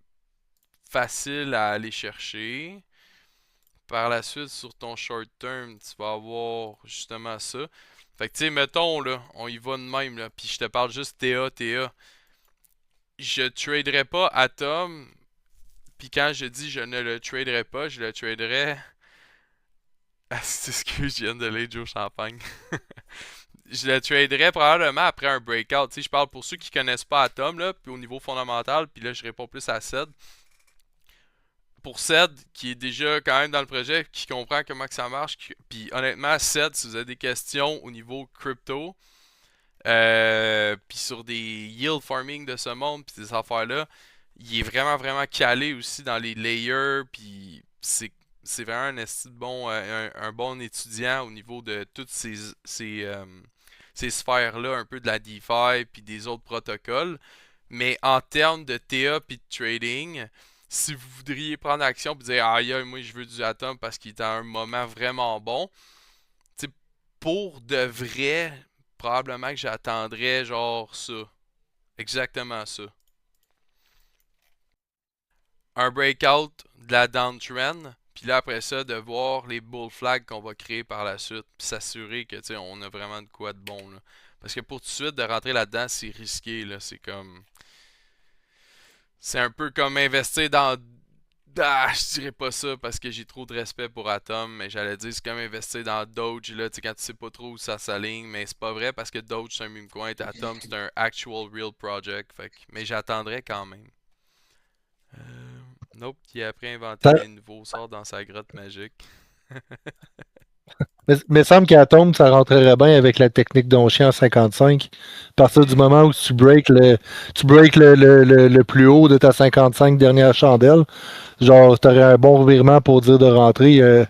faciles à aller chercher. Par la suite, sur ton short term, tu vas avoir justement ça. Fait que, tu sais, mettons, là, on y va de même, là, puis je te parle juste TA. Je traderai pas Atom, puis quand je dis je ne le traderai pas, je le traderai. Ah, c'est ce que je viens de lire Joe Champagne. Je le traderais probablement après un breakout. Tu sais, je parle pour ceux qui connaissent pas Atom, là, puis au niveau fondamental, puis là, je réponds plus à Ced. Pour Ced, qui est déjà quand même dans le projet, qui comprend comment que ça marche, puis honnêtement, Ced, si vous avez des questions au niveau crypto, puis sur des yield farming de ce monde, puis ces affaires-là, il est vraiment calé aussi dans les layers, puis c'est vraiment un bon, un bon étudiant au niveau de toutes ces sphères-là, un peu de la DeFi puis des autres protocoles. Mais en termes de TA puis de trading, si vous voudriez prendre action et dire aïe, moi je veux du Atom parce qu'il est à un moment vraiment bon, tu sais, pour de vrai, probablement que j'attendrais genre ça. Exactement ça. Un breakout de la downtrend, puis là après ça, de voir les bull flags qu'on va créer par la suite, puis s'assurer que tu sais, on a vraiment de quoi de bon là. Parce que pour tout de suite de rentrer là-dedans, c'est risqué là, c'est comme c'est un peu comme investir dans ah, je dirais pas ça parce que j'ai trop de respect pour Atom, mais j'allais dire c'est comme investir dans Doge là, tu sais quand tu sais pas trop où ça s'aligne, mais c'est pas vrai parce que Doge c'est un meme coin, et Atom c'est un actual real project, fait que, mais j'attendrai quand même. Nope, qui a après inventé Ça- des nouveaux sorts dans sa grotte magique. Mais il semble qu'à tombe, ça rentrerait bien avec la technique d'Onchien en 55. À partir du moment où tu breaks le plus haut de ta 55 dernière chandelle, genre, tu aurais un bon revirement pour dire de rentrer.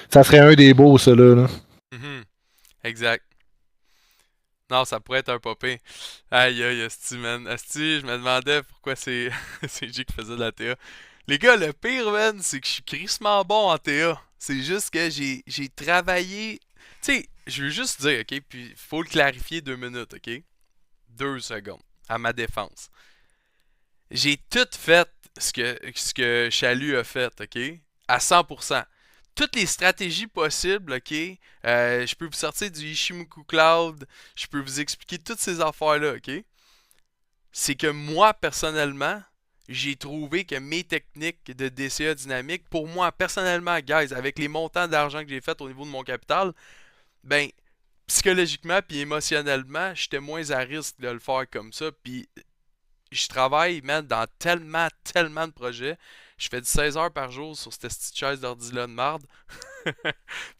Ça serait un des beaux, ça, là. Mhm, exact. Non, ça pourrait être un popé. Aïe aïe, esti, man. Esti, je me demandais pourquoi c'est c'est J qui faisait de la TA. Les gars, le pire, man, c'est que je suis crissement bon en TA. C'est juste que j'ai travaillé. Tu sais, je veux juste dire, ok? Puis, faut le clarifier 2 minutes, ok? 2 secondes. À ma défense. J'ai tout fait ce que Chalut a fait, ok? À 100%. Toutes les stratégies possibles, ok? Je peux vous sortir du Ishimoku Cloud, je peux vous expliquer toutes ces affaires-là, ok? C'est que moi, personnellement, j'ai trouvé que mes techniques de DCA dynamique, pour moi, personnellement, guys, avec les montants d'argent que j'ai fait au niveau de mon capital, ben, psychologiquement puis émotionnellement, j'étais moins à risque de le faire comme ça. Puis je travaille, man, dans tellement de projets. Je fais du 16 heures par jour sur cette petite chaise d'ordi-là de marde.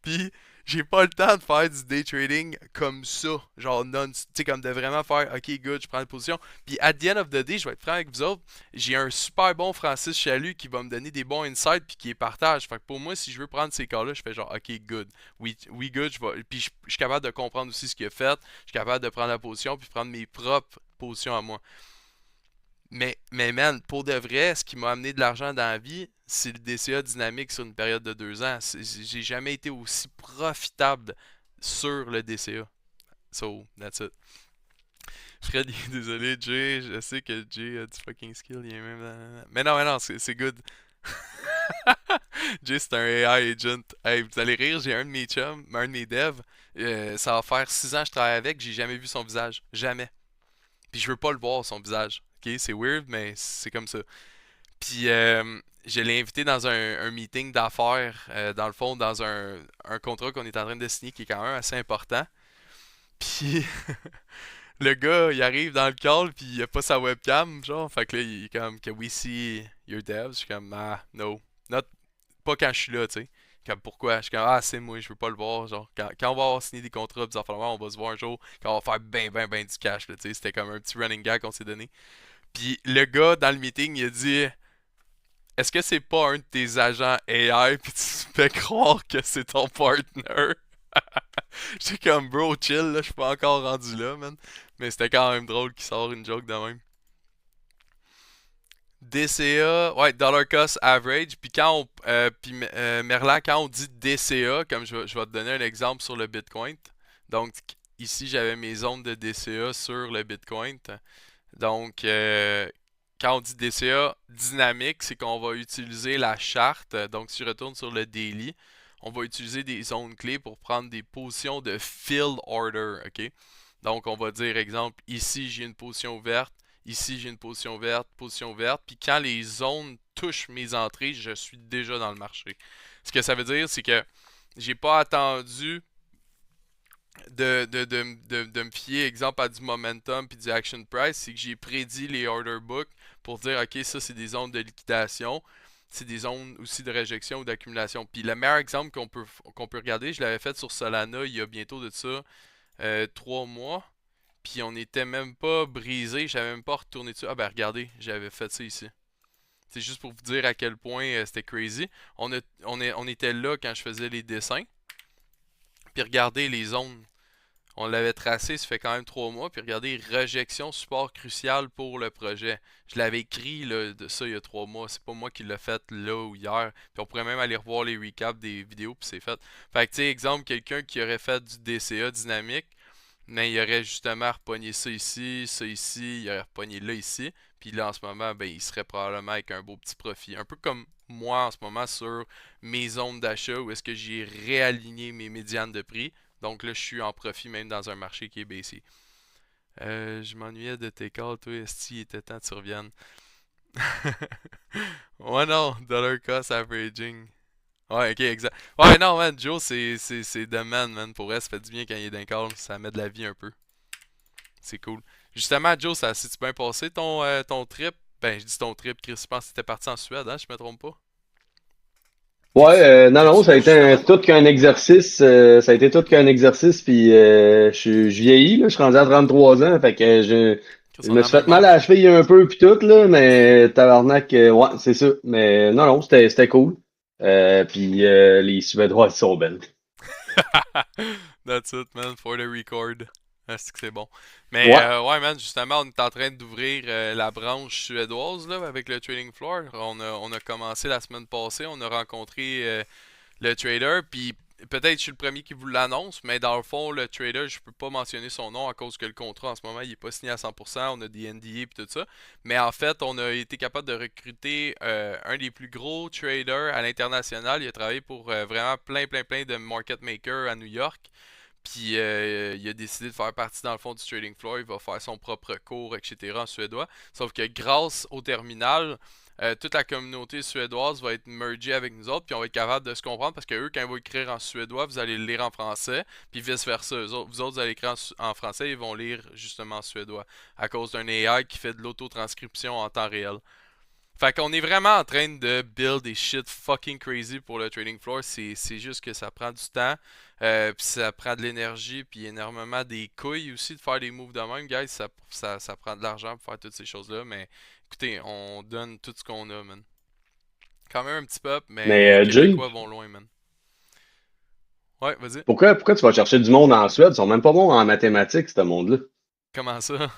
Puis, j'ai pas le temps de faire du day trading comme ça. Genre, non, tu sais, comme de vraiment faire, ok, good, je prends une position. Puis, at the end of the day, je vais être franc avec vous autres, j'ai un super bon Francis Chalut qui va me donner des bons insights puis qui les partage. Fait que pour moi, si je veux prendre ces cas-là, je fais genre, ok, good. Oui, good, puis je suis capable de comprendre aussi ce qu'il a fait. Je suis capable de prendre la position puis prendre mes propres positions à moi. Mais man, pour de vrai, ce qui m'a amené de l'argent dans la vie, c'est le DCA dynamique sur une période de 2 ans. J'ai jamais été aussi profitable sur le DCA. So, that's it. Fred, il est désolé, Jay. Je sais que Jay a du fucking skill. Il est même mais non, c'est good. Jay, c'est un AI agent. Hey, vous allez rire, j'ai un de mes chums, un de mes devs. Ça va faire 6 ans que je travaille avec, j'ai jamais vu son visage. Jamais. Puis je veux pas le voir, son visage. Ok, c'est weird, mais c'est comme ça. Puis je l'ai invité dans un meeting d'affaires, dans le fond, dans un contrat qu'on est en train de signer qui est quand même assez important. Puis le gars, il arrive dans le call, puis il a pas sa webcam, genre. Fait que là, il est comme, que we see your devs. Je suis comme, ah, no. Not, pas quand je suis là, tu sais. Comme, pourquoi? Je suis comme, ah, c'est moi, je veux pas le voir. Genre, quand on va avoir signé des contrats, des affaires, on va se voir un jour, quand on va faire ben du cash, là, tu sais. C'était comme un petit running gag qu'on s'est donné. Puis le gars dans le meeting, il a dit est-ce que c'est pas un de tes agents AI puis tu me fais croire que c'est ton partner? J'étais comme bro chill là, je suis pas encore rendu là man. Mais c'était quand même drôle qu'il sort une joke de même. DCA, ouais, dollar cost average. Puis Merlan, quand on dit DCA, comme je vais te donner un exemple sur le Bitcoin. Donc ici j'avais mes zones de DCA sur le Bitcoin. Donc quand on dit DCA dynamique, c'est qu'on va utiliser la charte. Donc si je retourne sur le daily, on va utiliser des zones clés pour prendre des positions de fill order, ok? Donc on va dire exemple, ici j'ai une position ouverte, ici j'ai une position verte, puis quand les zones touchent mes entrées, je suis déjà dans le marché. Ce que ça veut dire, c'est que j'ai pas attendu de me fier, exemple, à du momentum puis du action price, c'est que j'ai prédit les order books pour dire, ok, ça c'est des zones de liquidation, c'est des zones aussi de réjection ou d'accumulation. Puis le meilleur exemple qu'on peut regarder, je l'avais fait sur Solana il y a bientôt de ça 3 mois, puis on n'était même pas brisé, j'avais même pas retourné dessus. Ah ben regardez, j'avais fait ça ici. C'est juste pour vous dire à quel point c'était crazy. On était là quand je faisais les dessins. Puis regardez les zones. On l'avait tracé, ça fait quand même 3 mois. Puis regardez, rejection, support crucial pour le projet. Je l'avais écrit là, de ça il y a 3 mois. C'est pas moi qui l'ai fait là ou hier. Puis on pourrait même aller revoir les recaps des vidéos, puis c'est fait. Fait que tu sais, exemple, quelqu'un qui aurait fait du DCA dynamique, mais il aurait justement repogné ça ici, il aurait repogné là ici. Puis là en ce moment, ben il serait probablement avec un beau petit profit. Un peu comme moi en ce moment sur mes zones d'achat où est-ce que j'ai réaligné mes médianes de prix. Donc là, je suis en profit même dans un marché qui est baissé. Je m'ennuyais de tes calls, toi, Esti, il était temps que tu reviennes. Ouais, non, dollar cost averaging. Ouais, ok, exact. Ouais, non, man, Joe, c'est the man. Pour elle, ça fait du bien quand il est d'un call, ça met de la vie un peu. C'est cool. Justement, Joe, ça s'est-tu bien passé ton trip? Ben, je dis ton trip, Chris, je pense que t'étais parti en Suède, hein, je me trompe pas. Ouais, non, non, T'es-tu ça a là, été justement? tout qu'un exercice. Ça a été tout qu'un exercice, puis je vieillis, là, je suis rendu à 33 ans, fait que Chris, je on me a le suis fait même mal à la âge. cheville un peu, puis tout, là, mais tabarnak, ouais, c'est ça. Mais non, non, c'était cool. Puis les Suédois, ils sont belles. That's it, man, for the record. C'est que c'est bon. Mais Ouais, ouais, man, justement, on est en train d'ouvrir la branche suédoise là, avec le Trading Floor. On a commencé la semaine passée, on a rencontré le trader, puis peut-être je suis le premier qui vous l'annonce, mais dans le fond, le trader, je peux pas mentionner son nom à cause que le contrat en ce moment, il est pas signé à 100%, on a des NDA et tout ça. Mais en fait, on a été capable de recruter un des plus gros traders à l'international. Il a travaillé pour vraiment plein de market makers à New York. Puis il a décidé de faire partie dans le fond du trading floor. Il va faire son propre cours, etc. en suédois. Sauf que grâce au terminal, toute la communauté suédoise va être mergée avec nous autres. Puis on va être capable de se comprendre parce que eux, quand ils vont écrire en suédois, vous allez le lire en français. Puis vice versa. Vous autres, vous allez écrire en français, ils vont lire justement en suédois. À cause d'un AI qui fait de l'autotranscription en temps réel. Fait qu'on est vraiment en train de build des shit fucking crazy pour le trading floor. C'est juste que ça prend du temps, puis ça prend de l'énergie, puis énormément des couilles aussi de faire des moves de même, guys. Ça prend de l'argent pour faire toutes ces choses-là. Mais écoutez, on donne tout ce qu'on a, man. Quand même un petit peu, mais les mais Jay, Québécois vont loin, man. Ouais, vas-y. pourquoi tu vas chercher du monde en Suède? Ils sont même pas bons en mathématiques, ce monde-là. Comment ça?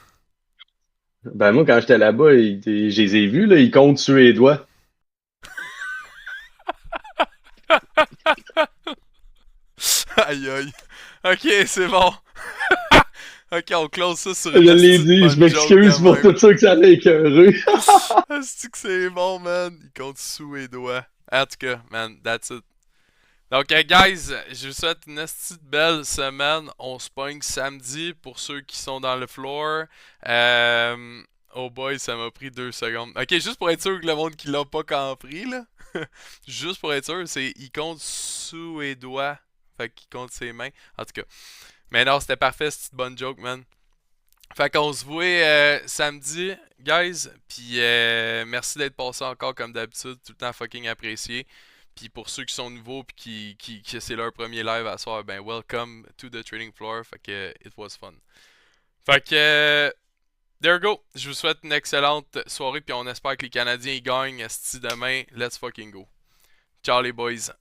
Ben moi, quand j'étais là-bas, je les ai vus, là, ils comptent suédois. Aïe aïe. Ok, c'est bon. Ok, on close ça sur Je une l'ai petite dit, je bonne joke m'excuse de pour même. tout ça que ça m'a écœuré. Est-ce que c'est bon, man? Il compte sous les doigts. En tout cas, man, that's it. Donc, guys, je vous souhaite une petite belle semaine. On se pogne samedi pour ceux qui sont dans le floor. Oh boy, ça m'a pris 2 secondes. Ok, juste pour être sûr que le monde qui l'a pas compris, là. Juste pour être sûr, c'est il compte sous les doigts. Fait qu'il compte ses mains. En tout cas. Mais non, c'était parfait, cette petite bonne joke, man. Fait qu'on se voit samedi, guys. Puis merci d'être passé encore comme d'habitude. Tout le temps fucking apprécié. Puis pour ceux qui sont nouveaux puis qui c'est leur premier live à soir, ben welcome to the trading floor. Fait que it was fun. Fait que there you go. Je vous souhaite une excellente soirée, puis on espère que les Canadiens ils gagnent esti demain. Let's fucking go. Ciao les boys.